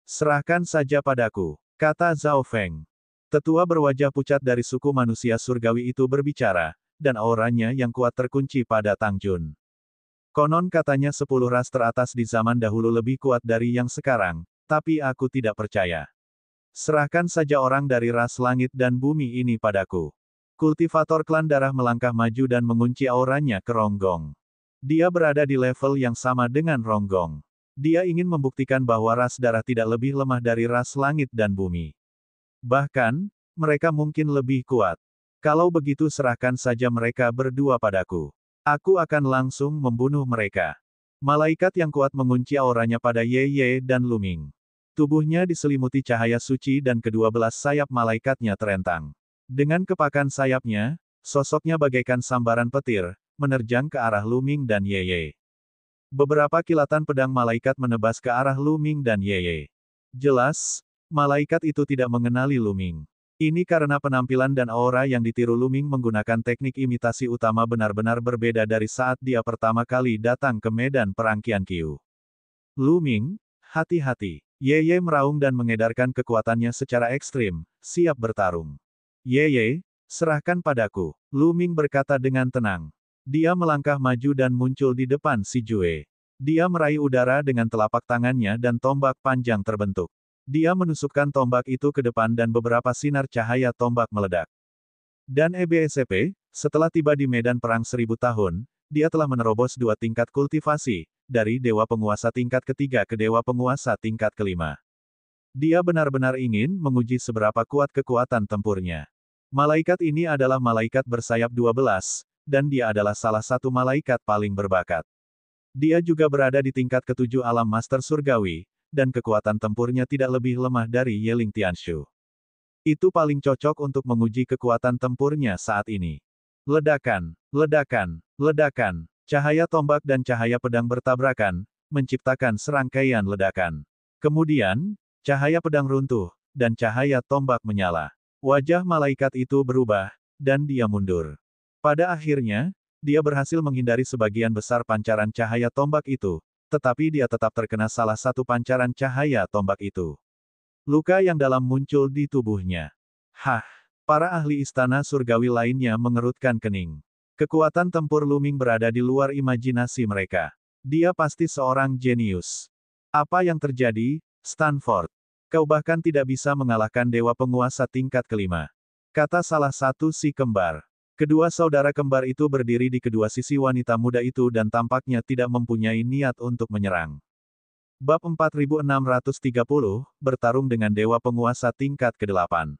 Serahkan saja padaku, kata Zhao Feng. Tetua berwajah pucat dari suku manusia surgawi itu berbicara, dan auranya yang kuat terkunci pada Tang Jun. Konon katanya 10 ras teratas di zaman dahulu lebih kuat dari yang sekarang, tapi aku tidak percaya. Serahkan saja orang dari ras langit dan bumi ini padaku. Kultivator klan darah melangkah maju dan mengunci auranya ke Ronggong. Dia berada di level yang sama dengan Ronggong. Dia ingin membuktikan bahwa ras darah tidak lebih lemah dari ras langit dan bumi. Bahkan, mereka mungkin lebih kuat. Kalau begitu serahkan saja mereka berdua padaku. Aku akan langsung membunuh mereka. Malaikat yang kuat mengunci auranya pada Ye Ye dan Luming. Tubuhnya diselimuti cahaya suci dan kedua belas sayap malaikatnya terentang. Dengan kepakan sayapnya, sosoknya bagaikan sambaran petir, menerjang ke arah Luming dan Ye Ye. Beberapa kilatan pedang malaikat menebas ke arah Luming dan Ye Ye. Jelas, malaikat itu tidak mengenali Luming. Ini karena penampilan dan aura yang ditiru Luming menggunakan teknik imitasi utama benar-benar berbeda dari saat dia pertama kali datang ke medan perang Qianqiu. Luming, hati-hati. Ye meraung dan mengedarkan kekuatannya secara ekstrim, siap bertarung. Ye, serahkan padaku. Lu Ming berkata dengan tenang. Dia melangkah maju dan muncul di depan si Jue. Dia meraih udara dengan telapak tangannya dan tombak panjang terbentuk. Dia menusukkan tombak itu ke depan dan beberapa sinar cahaya tombak meledak. Dan EBSP, setelah tiba di medan perang 1000 tahun, dia telah menerobos 2 tingkat kultivasi, dari Dewa Penguasa tingkat ketiga ke Dewa Penguasa tingkat kelima. Dia benar-benar ingin menguji seberapa kuat kekuatan tempurnya. Malaikat ini adalah malaikat bersayap 12, dan dia adalah salah satu malaikat paling berbakat. Dia juga berada di tingkat ketujuh alam master surgawi, dan kekuatan tempurnya tidak lebih lemah dari Yeling Tianshu. Itu paling cocok untuk menguji kekuatan tempurnya saat ini. Ledakan, ledakan, ledakan. Cahaya tombak dan cahaya pedang bertabrakan, menciptakan serangkaian ledakan. Kemudian, cahaya pedang runtuh, dan cahaya tombak menyala. Wajah malaikat itu berubah, dan dia mundur. Pada akhirnya, dia berhasil menghindari sebagian besar pancaran cahaya tombak itu, tetapi dia tetap terkena salah satu pancaran cahaya tombak itu. Luka yang dalam muncul di tubuhnya. Hah! Para ahli istana surgawi lainnya mengerutkan kening. Kekuatan tempur Lu Ming berada di luar imajinasi mereka. Dia pasti seorang jenius. Apa yang terjadi, Stanford? Kau bahkan tidak bisa mengalahkan dewa penguasa tingkat kelima. Kata salah satu si kembar. Kedua saudara kembar itu berdiri di kedua sisi wanita muda itu dan tampaknya tidak mempunyai niat untuk menyerang. Bab 4630, bertarung dengan dewa penguasa tingkat ke-8.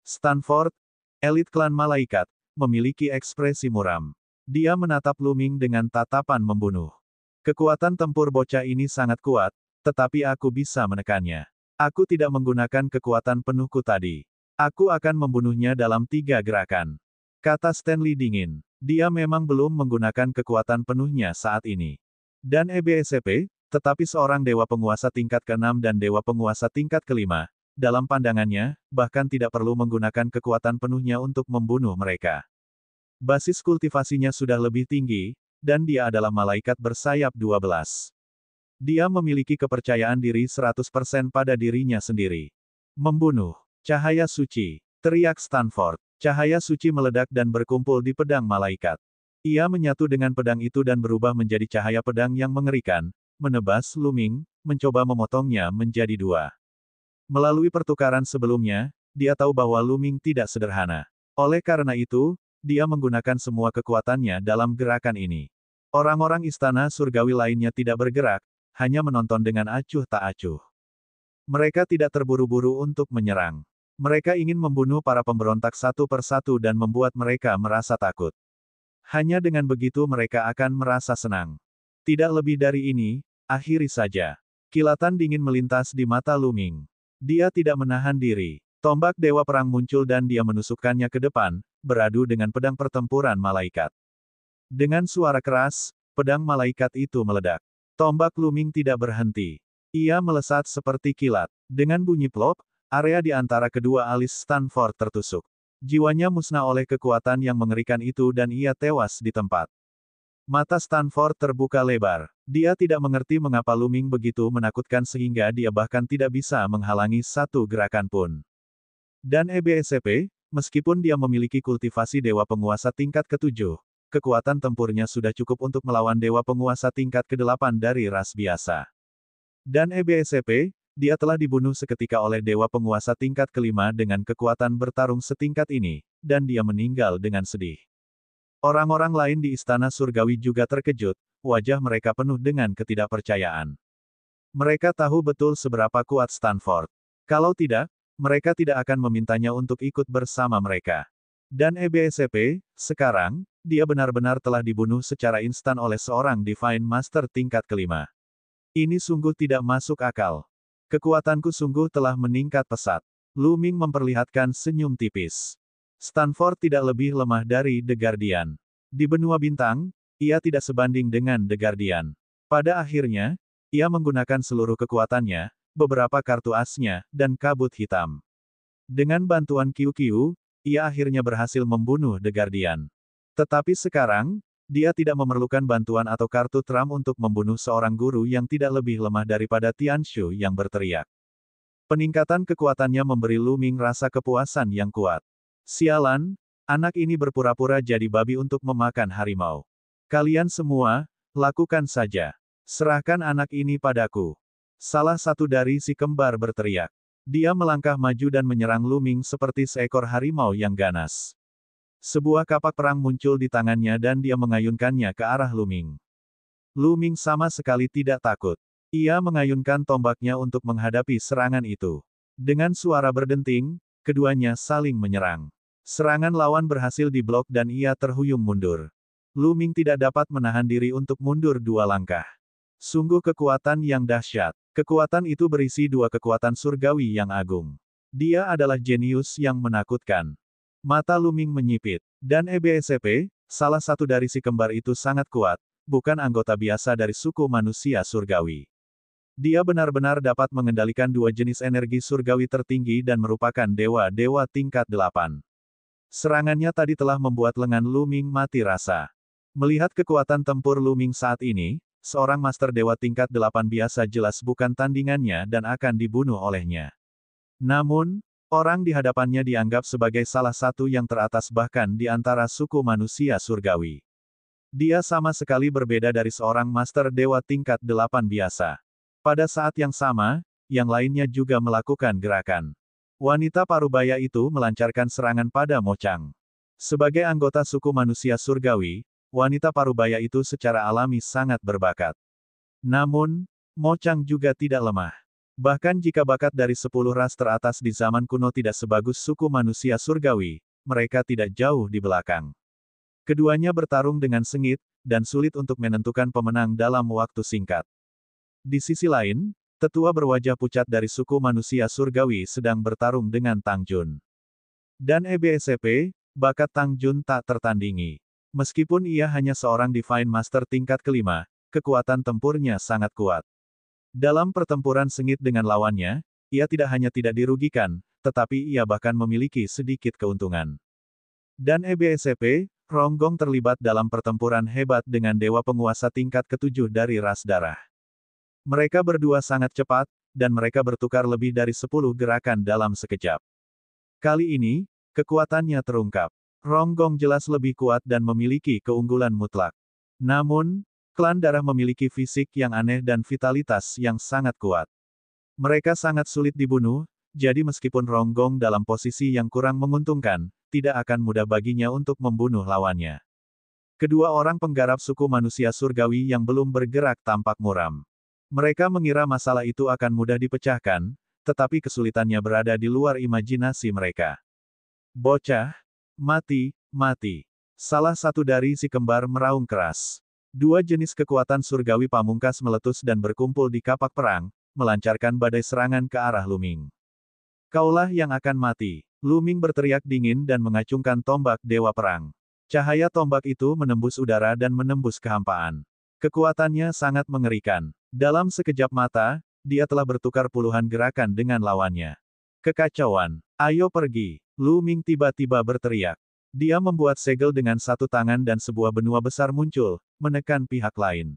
Stanford, elit klan malaikat, memiliki ekspresi muram. Dia menatap Lu Ming dengan tatapan membunuh. Kekuatan tempur bocah ini sangat kuat, tetapi aku bisa menekannya. Aku tidak menggunakan kekuatan penuhku tadi. Aku akan membunuhnya dalam 3 gerakan. Kata Stanley dingin. Dia memang belum menggunakan kekuatan penuhnya saat ini. Dan EBSP, tetapi seorang dewa penguasa tingkat ke-6 dan dewa penguasa tingkat ke-5, dalam pandangannya, bahkan tidak perlu menggunakan kekuatan penuhnya untuk membunuh mereka. Basis kultivasinya sudah lebih tinggi, dan dia adalah malaikat bersayap 12. Dia memiliki kepercayaan diri 100% pada dirinya sendiri. Membunuh. Cahaya suci. Teriak Stanford. Cahaya suci meledak dan berkumpul di pedang malaikat. Ia menyatu dengan pedang itu dan berubah menjadi cahaya pedang yang mengerikan, menebas Lu Ming, mencoba memotongnya menjadi 2. Melalui pertukaran sebelumnya, dia tahu bahwa Lu Ming tidak sederhana. Oleh karena itu, dia menggunakan semua kekuatannya dalam gerakan ini. Orang-orang istana surgawi lainnya tidak bergerak, hanya menonton dengan acuh tak acuh. Mereka tidak terburu-buru untuk menyerang. Mereka ingin membunuh para pemberontak satu persatu dan membuat mereka merasa takut. Hanya dengan begitu mereka akan merasa senang. Tidak lebih dari ini, akhiri saja. Kilatan dingin melintas di mata Lu Ming. Dia tidak menahan diri. Tombak dewa perang muncul dan dia menusukkannya ke depan, beradu dengan pedang pertempuran malaikat. Dengan suara keras, pedang malaikat itu meledak. Tombak Lu Ming tidak berhenti. Ia melesat seperti kilat. Dengan bunyi plop, area di antara kedua alis Stanford tertusuk. Jiwanya musnah oleh kekuatan yang mengerikan itu dan ia tewas di tempat. Mata Stanford terbuka lebar. Dia tidak mengerti mengapa Lu Ming begitu menakutkan sehingga dia bahkan tidak bisa menghalangi satu gerakan pun. Dan EBSP, meskipun dia memiliki kultivasi dewa penguasa tingkat ke-7, kekuatan tempurnya sudah cukup untuk melawan dewa penguasa tingkat ke-8 dari ras biasa. Dan EBSP, dia telah dibunuh seketika oleh dewa penguasa tingkat ke-5 dengan kekuatan bertarung setingkat ini, dan dia meninggal dengan sedih. Orang-orang lain di istana surgawi juga terkejut, wajah mereka penuh dengan ketidakpercayaan. Mereka tahu betul seberapa kuat Stanford. Kalau tidak, mereka tidak akan memintanya untuk ikut bersama mereka. Dan EBSP, sekarang, dia benar-benar telah dibunuh secara instan oleh seorang Divine Master tingkat ke-5. Ini sungguh tidak masuk akal. Kekuatanku sungguh telah meningkat pesat. Lu Ming memperlihatkan senyum tipis. Stanford tidak lebih lemah dari The Guardian. Di benua bintang, ia tidak sebanding dengan The Guardian. Pada akhirnya, ia menggunakan seluruh kekuatannya, beberapa kartu asnya, dan kabut hitam. Dengan bantuan QQ, ia akhirnya berhasil membunuh The Guardian. Tetapi sekarang, Dia tidak memerlukan bantuan atau kartu Trump untuk membunuh seorang guru yang tidak lebih lemah daripada Tianshu yang berteriak. Peningkatan kekuatannya memberi Lu Ming rasa kepuasan yang kuat. Sialan, anak ini berpura-pura jadi babi untuk memakan harimau. Kalian semua, lakukan saja. Serahkan anak ini padaku. Salah satu dari si kembar berteriak. Dia melangkah maju dan menyerang Lu Ming seperti seekor harimau yang ganas. Sebuah kapak perang muncul di tangannya dan dia mengayunkannya ke arah Lu Ming. Lu Ming sama sekali tidak takut. Ia mengayunkan tombaknya untuk menghadapi serangan itu. Dengan suara berdenting, keduanya saling menyerang. Serangan lawan berhasil diblok dan ia terhuyung mundur. Lu Ming tidak dapat menahan diri untuk mundur 2 langkah. Sungguh kekuatan yang dahsyat. Kekuatan itu berisi 2 kekuatan surgawi yang agung. Dia adalah jenius yang menakutkan. Mata Lu Ming menyipit. Dan EBSP, salah satu dari si kembar itu sangat kuat, bukan anggota biasa dari suku manusia surgawi. Dia benar-benar dapat mengendalikan 2 jenis energi surgawi tertinggi dan merupakan dewa-dewa tingkat 8. Serangannya tadi telah membuat lengan Lu Ming mati rasa. Melihat kekuatan tempur Lu Ming saat ini, seorang master dewa tingkat 8 biasa jelas bukan tandingannya dan akan dibunuh olehnya. Namun, orang di hadapannya dianggap sebagai salah satu yang teratas bahkan di antara suku manusia surgawi. Dia sama sekali berbeda dari seorang master dewa tingkat 8 biasa. Pada saat yang sama, yang lainnya juga melakukan gerakan. Wanita parubaya itu melancarkan serangan pada Mo Chang. Sebagai anggota suku manusia surgawi, wanita parubaya itu secara alami sangat berbakat. Namun, Mo Chang juga tidak lemah. Bahkan jika bakat dari 10 ras teratas di zaman kuno tidak sebagus suku manusia surgawi, mereka tidak jauh di belakang. Keduanya bertarung dengan sengit, dan sulit untuk menentukan pemenang dalam waktu singkat. Di sisi lain, tetua berwajah pucat dari suku manusia surgawi sedang bertarung dengan Tang Jun. Dan EBSP, bakat Tang Jun tak tertandingi. Meskipun ia hanya seorang Divine Master tingkat kelima, kekuatan tempurnya sangat kuat. Dalam pertempuran sengit dengan lawannya, ia tidak hanya tidak dirugikan, tetapi ia bahkan memiliki sedikit keuntungan. Dan EBSP, Ronggong terlibat dalam pertempuran hebat dengan dewa penguasa tingkat ke-7 dari ras darah. Mereka berdua sangat cepat, dan mereka bertukar lebih dari 10 gerakan dalam sekejap. Kali ini, kekuatannya terungkap. Ronggong jelas lebih kuat dan memiliki keunggulan mutlak. Namun, klan darah memiliki fisik yang aneh dan vitalitas yang sangat kuat. Mereka sangat sulit dibunuh, jadi meskipun Ronggong dalam posisi yang kurang menguntungkan, tidak akan mudah baginya untuk membunuh lawannya. Kedua orang penggarap suku manusia surgawi yang belum bergerak tampak muram. Mereka mengira masalah itu akan mudah dipecahkan, tetapi kesulitannya berada di luar imajinasi mereka. Bocah, mati, mati. Salah satu dari si kembar meraung keras. 2 jenis kekuatan surgawi pamungkas meletus dan berkumpul di kapak perang, melancarkan badai serangan ke arah Lu Ming. Kaulah yang akan mati. Lu Ming berteriak dingin dan mengacungkan tombak dewa perang. Cahaya tombak itu menembus udara dan menembus kehampaan. Kekuatannya sangat mengerikan. Dalam sekejap mata, dia telah bertukar puluhan gerakan dengan lawannya. Kekacauan. Ayo pergi. Lu Ming tiba-tiba berteriak. Dia membuat segel dengan satu tangan dan sebuah benua besar muncul, menekan pihak lain.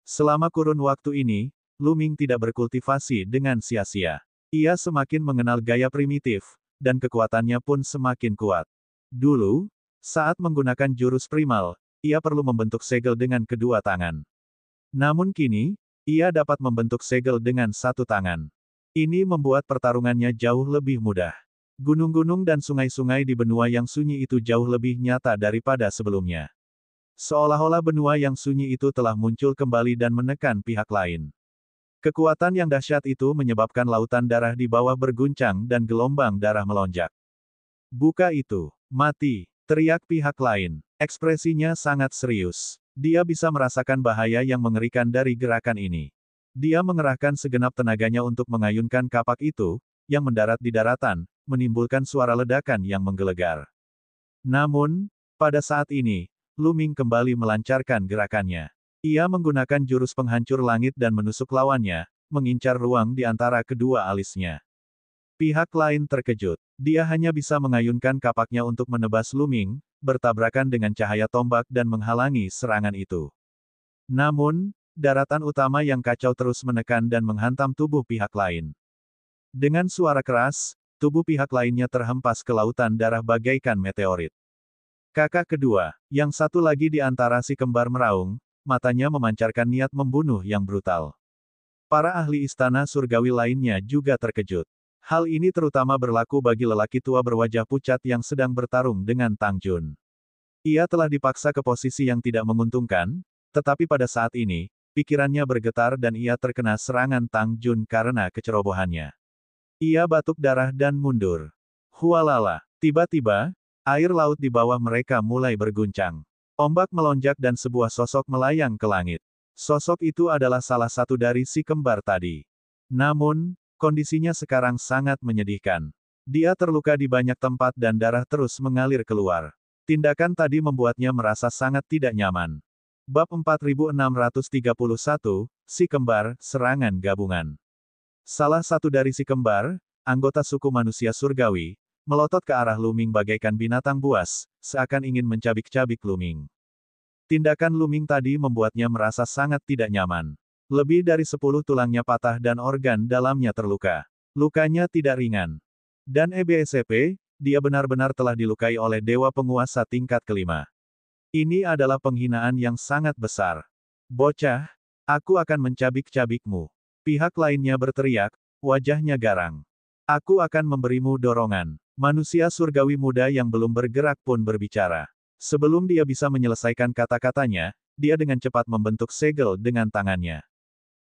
Selama kurun waktu ini, Lu Ming tidak berkultivasi dengan sia-sia. Ia semakin mengenal gaya primitif, dan kekuatannya pun semakin kuat. Dulu, saat menggunakan jurus primal, ia perlu membentuk segel dengan kedua tangan. Namun kini, ia dapat membentuk segel dengan satu tangan. Ini membuat pertarungannya jauh lebih mudah. Gunung-gunung dan sungai-sungai di benua yang sunyi itu jauh lebih nyata daripada sebelumnya. Seolah-olah benua yang sunyi itu telah muncul kembali dan menekan pihak lain. Kekuatan yang dahsyat itu menyebabkan lautan darah di bawah berguncang dan gelombang darah melonjak. Buka itu, mati, teriak pihak lain. Ekspresinya sangat serius. Dia bisa merasakan bahaya yang mengerikan dari gerakan ini. Dia mengerahkan segenap tenaganya untuk mengayunkan kapak itu, yang mendarat di daratan, menimbulkan suara ledakan yang menggelegar. Namun, pada saat ini, Lu Ming kembali melancarkan gerakannya. Ia menggunakan jurus penghancur langit dan menusuk lawannya, mengincar ruang di antara kedua alisnya. Pihak lain terkejut. Dia hanya bisa mengayunkan kapaknya untuk menebas Lu Ming, bertabrakan dengan cahaya tombak dan menghalangi serangan itu. Namun, daratan utama yang kacau terus menekan dan menghantam tubuh pihak lain. Dengan suara keras, tubuh pihak lainnya terhempas ke lautan darah bagaikan meteorit. Kakak kedua, yang satu lagi di antara si kembar meraung, matanya memancarkan niat membunuh yang brutal. Para ahli istana surgawi lainnya juga terkejut. Hal ini terutama berlaku bagi lelaki tua berwajah pucat yang sedang bertarung dengan Tang Jun. Ia telah dipaksa ke posisi yang tidak menguntungkan, tetapi pada saat ini, pikirannya bergetar dan ia terkena serangan Tang Jun karena kecerobohannya. Ia batuk darah dan mundur. Hualala! Tiba-tiba, air laut di bawah mereka mulai berguncang. Ombak melonjak dan sebuah sosok melayang ke langit. Sosok itu adalah salah satu dari si kembar tadi. Namun, kondisinya sekarang sangat menyedihkan. Dia terluka di banyak tempat dan darah terus mengalir keluar. Tindakan tadi membuatnya merasa sangat tidak nyaman. Bab 4631, Si Kembar, Serangan Gabungan. Salah satu dari si kembar, anggota suku manusia surgawi, melotot ke arah Luming bagaikan binatang buas, seakan ingin mencabik-cabik Luming. Tindakan Luming tadi membuatnya merasa sangat tidak nyaman. Lebih dari 10 tulangnya patah dan organ dalamnya terluka. Lukanya tidak ringan. Dan EBSP, dia benar-benar telah dilukai oleh dewa penguasa tingkat kelima. Ini adalah penghinaan yang sangat besar. Bocah, aku akan mencabik-cabikmu. Pihak lainnya berteriak, wajahnya garang. Aku akan memberimu dorongan. Manusia surgawi muda yang belum bergerak pun berbicara. Sebelum dia bisa menyelesaikan kata-katanya, dia dengan cepat membentuk segel dengan tangannya.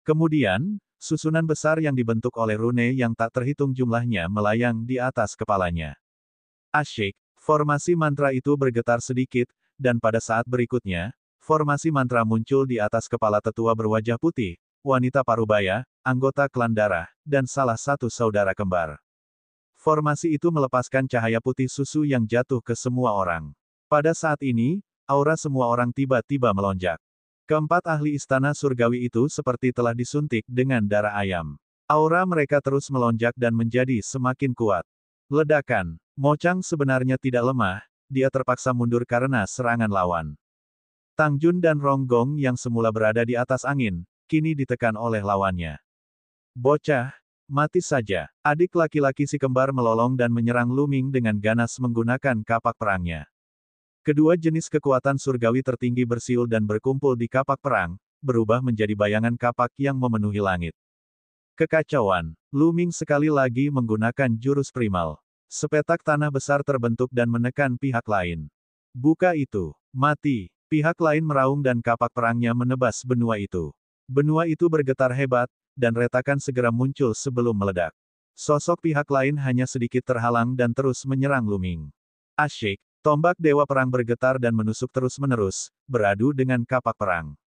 Kemudian, susunan besar yang dibentuk oleh rune yang tak terhitung jumlahnya melayang di atas kepalanya. Asyik, formasi mantra itu bergetar sedikit, dan pada saat berikutnya, formasi mantra muncul di atas kepala tetua berwajah putih, wanita parubaya, anggota klan darah, dan salah satu saudara kembar. Formasi itu melepaskan cahaya putih susu yang jatuh ke semua orang. Pada saat ini, aura semua orang tiba-tiba melonjak. Keempat ahli istana surgawi itu seperti telah disuntik dengan darah ayam. Aura mereka terus melonjak dan menjadi semakin kuat. Ledakan. Mo Chang sebenarnya tidak lemah, dia terpaksa mundur karena serangan lawan. Tang Jun dan Rong Gong yang semula berada di atas angin, kini ditekan oleh lawannya. Bocah, mati saja. Adik laki-laki si kembar melolong dan menyerang Luming dengan ganas menggunakan kapak perangnya. Kedua jenis kekuatan surgawi tertinggi bersiul dan berkumpul di kapak perang, berubah menjadi bayangan kapak yang memenuhi langit. Kekacauan. Luming sekali lagi menggunakan jurus primal. Sepetak tanah besar terbentuk dan menekan pihak lain. Buka itu. Mati. Pihak lain meraung dan kapak perangnya menebas benua itu. Benua itu bergetar hebat, dan retakan segera muncul sebelum meledak. Sosok pihak lain hanya sedikit terhalang dan terus menyerang Luming. Asyik. Tombak Dewa Perang bergetar dan menusuk terus-menerus, beradu dengan kapak perang.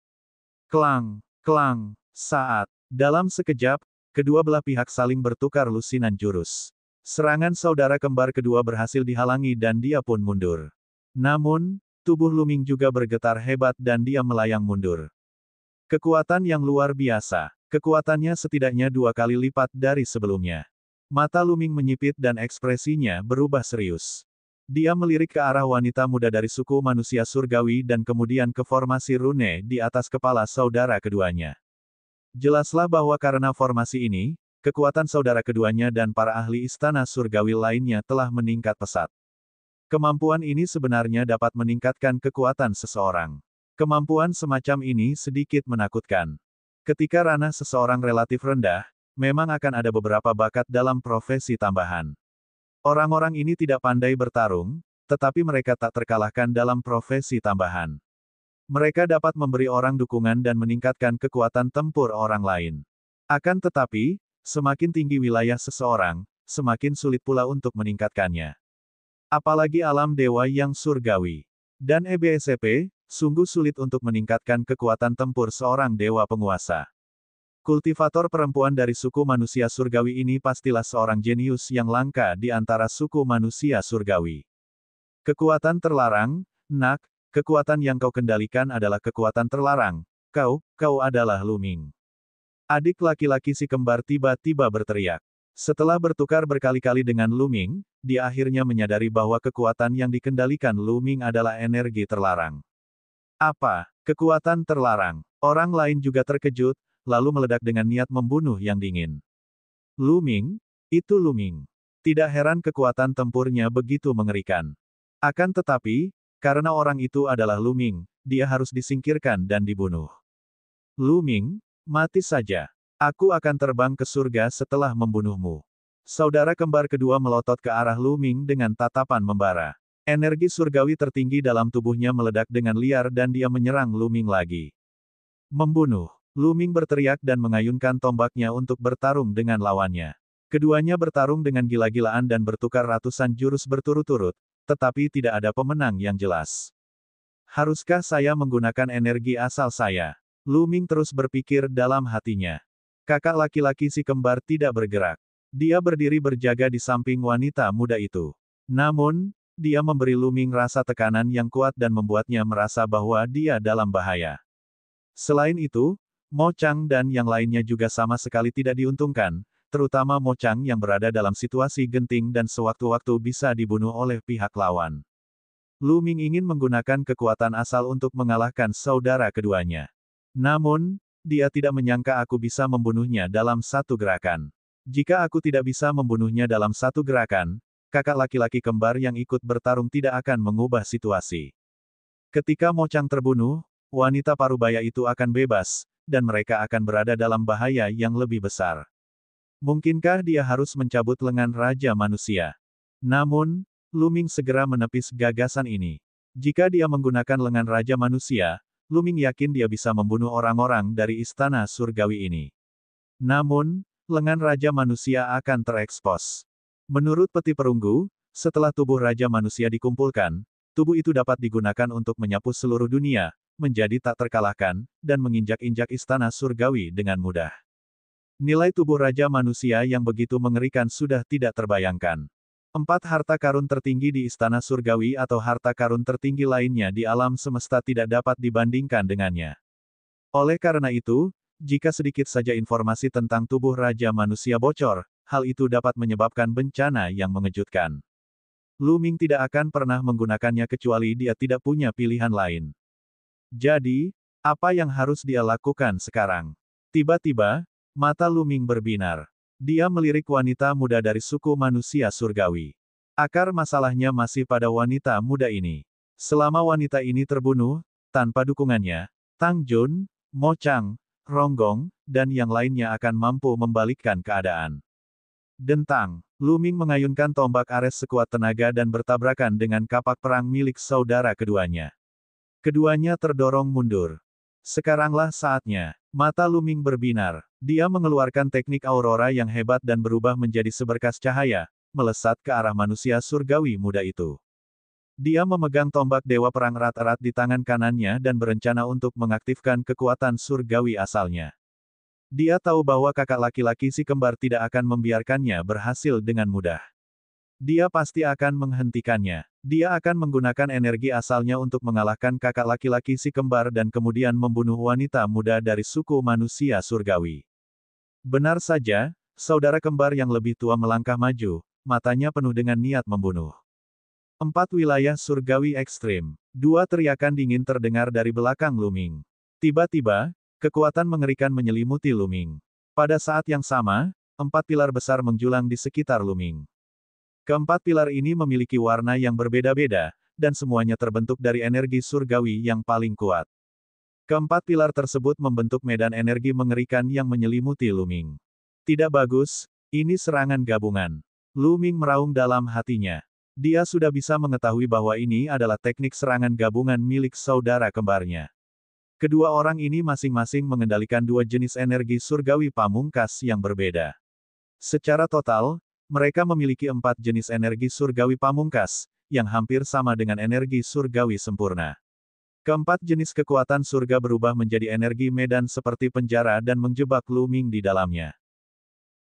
Klang, klang, saat. Dalam sekejap, kedua belah pihak saling bertukar lusinan jurus. Serangan saudara kembar kedua berhasil dihalangi dan dia pun mundur. Namun, tubuh Luming juga bergetar hebat dan dia melayang mundur. Kekuatan yang luar biasa. Kekuatannya setidaknya 2 kali lipat dari sebelumnya. Mata Luming menyipit dan ekspresinya berubah serius. Dia melirik ke arah wanita muda dari suku manusia surgawi dan kemudian ke formasi rune di atas kepala saudara keduanya. Jelaslah bahwa karena formasi ini, kekuatan saudara keduanya dan para ahli istana surgawi lainnya telah meningkat pesat. Kemampuan ini sebenarnya dapat meningkatkan kekuatan seseorang. Kemampuan semacam ini sedikit menakutkan. Ketika ranah seseorang relatif rendah, memang akan ada beberapa bakat dalam profesi tambahan. Orang-orang ini tidak pandai bertarung, tetapi mereka tak terkalahkan dalam profesi tambahan. Mereka dapat memberi orang dukungan dan meningkatkan kekuatan tempur orang lain. Akan tetapi, semakin tinggi wilayah seseorang, semakin sulit pula untuk meningkatkannya. Apalagi alam dewa yang surgawi. Dan EBSP, sungguh sulit untuk meningkatkan kekuatan tempur seorang dewa penguasa. Kultivator perempuan dari suku manusia surgawi ini pastilah seorang jenius yang langka di antara suku manusia surgawi. Kekuatan terlarang, nak, kekuatan yang kau kendalikan adalah kekuatan terlarang, kau adalah Luming. Adik laki-laki si kembar tiba-tiba berteriak. Setelah bertukar berkali-kali dengan Lu Ming, dia akhirnya menyadari bahwa kekuatan yang dikendalikan Lu Ming adalah energi terlarang. Apa? Kekuatan terlarang? Orang lain juga terkejut, lalu meledak dengan niat membunuh yang dingin. Lu Ming? Itu Lu Ming. Tidak heran kekuatan tempurnya begitu mengerikan. Akan tetapi, karena orang itu adalah Lu Ming, dia harus disingkirkan dan dibunuh. Lu Ming, mati saja. Aku akan terbang ke surga setelah membunuhmu. Saudara kembar kedua melotot ke arah Lu Ming dengan tatapan membara. Energi surgawi tertinggi dalam tubuhnya meledak dengan liar dan dia menyerang Lu Ming lagi. Membunuh. Lu Ming berteriak dan mengayunkan tombaknya untuk bertarung dengan lawannya. Keduanya bertarung dengan gila-gilaan dan bertukar ratusan jurus berturut-turut, tetapi tidak ada pemenang yang jelas. Haruskah saya menggunakan energi asal saya? Lu Ming terus berpikir dalam hatinya. Kakak laki-laki si kembar tidak bergerak. Dia berdiri berjaga di samping wanita muda itu. Namun, dia memberi Lu Ming rasa tekanan yang kuat dan membuatnya merasa bahwa dia dalam bahaya. Selain itu, Mo Chang dan yang lainnya juga sama sekali tidak diuntungkan, terutama Mo Chang yang berada dalam situasi genting dan sewaktu-waktu bisa dibunuh oleh pihak lawan. Lu Ming ingin menggunakan kekuatan asal untuk mengalahkan saudara keduanya. Namun, dia tidak menyangka aku bisa membunuhnya dalam satu gerakan. Jika aku tidak bisa membunuhnya dalam satu gerakan, kakak laki-laki kembar yang ikut bertarung tidak akan mengubah situasi. Ketika Mo Chang terbunuh, wanita parubaya itu akan bebas, dan mereka akan berada dalam bahaya yang lebih besar. Mungkinkah dia harus mencabut lengan Raja Manusia? Namun, Lu Ming segera menepis gagasan ini. Jika dia menggunakan lengan Raja Manusia, Lu Ming yakin dia bisa membunuh orang-orang dari istana surgawi ini. Namun, lengan Raja Manusia akan terekspos. Menurut peti perunggu, setelah tubuh Raja Manusia dikumpulkan, tubuh itu dapat digunakan untuk menyapu seluruh dunia, menjadi tak terkalahkan, dan menginjak-injak istana surgawi dengan mudah. Nilai tubuh Raja Manusia yang begitu mengerikan sudah tidak terbayangkan. 4 harta karun tertinggi di istana surgawi atau harta karun tertinggi lainnya di alam semesta tidak dapat dibandingkan dengannya. Oleh karena itu, jika sedikit saja informasi tentang tubuh Raja Manusia bocor, hal itu dapat menyebabkan bencana yang mengejutkan. Lu Ming tidak akan pernah menggunakannya kecuali dia tidak punya pilihan lain. Jadi, apa yang harus dia lakukan sekarang? Tiba-tiba, mata Lu Ming berbinar. Dia melirik wanita muda dari suku manusia surgawi. Akar masalahnya masih pada wanita muda ini. Selama wanita ini terbunuh, tanpa dukungannya, Tang Jun, Mo Chang, Ronggong, dan yang lainnya akan mampu membalikkan keadaan. Dentang, Lu Ming mengayunkan tombak ares sekuat tenaga dan bertabrakan dengan kapak perang milik saudara keduanya. Keduanya terdorong mundur. Sekaranglah saatnya. Mata Lu Ming berbinar. Dia mengeluarkan teknik aurora yang hebat dan berubah menjadi seberkas cahaya, melesat ke arah manusia surgawi muda itu. Dia memegang tombak Dewa Perang erat-erat di tangan kanannya dan berencana untuk mengaktifkan kekuatan surgawi asalnya. Dia tahu bahwa kakak laki-laki si kembar tidak akan membiarkannya berhasil dengan mudah. Dia pasti akan menghentikannya. Dia akan menggunakan energi asalnya untuk mengalahkan kakak laki-laki si kembar dan kemudian membunuh wanita muda dari suku manusia surgawi. Benar saja, saudara kembar yang lebih tua melangkah maju, matanya penuh dengan niat membunuh. 4 wilayah surgawi ekstrim. 2 teriakan dingin terdengar dari belakang Lu Ming. Tiba-tiba, kekuatan mengerikan menyelimuti Lu Ming. Pada saat yang sama, 4 pilar besar menjulang di sekitar Lu Ming. Keempat pilar ini memiliki warna yang berbeda-beda, dan semuanya terbentuk dari energi surgawi yang paling kuat. Keempat pilar tersebut membentuk medan energi mengerikan yang menyelimuti Lu Ming. Tidak bagus, ini serangan gabungan. Lu Ming meraung dalam hatinya. Dia sudah bisa mengetahui bahwa ini adalah teknik serangan gabungan milik saudara kembarnya. Kedua orang ini masing-masing mengendalikan 2 jenis energi surgawi pamungkas yang berbeda. Secara total, mereka memiliki 4 jenis energi surgawi pamungkas, yang hampir sama dengan energi surgawi sempurna. Keempat jenis kekuatan surga berubah menjadi energi medan seperti penjara dan menjebak Lu Ming di dalamnya.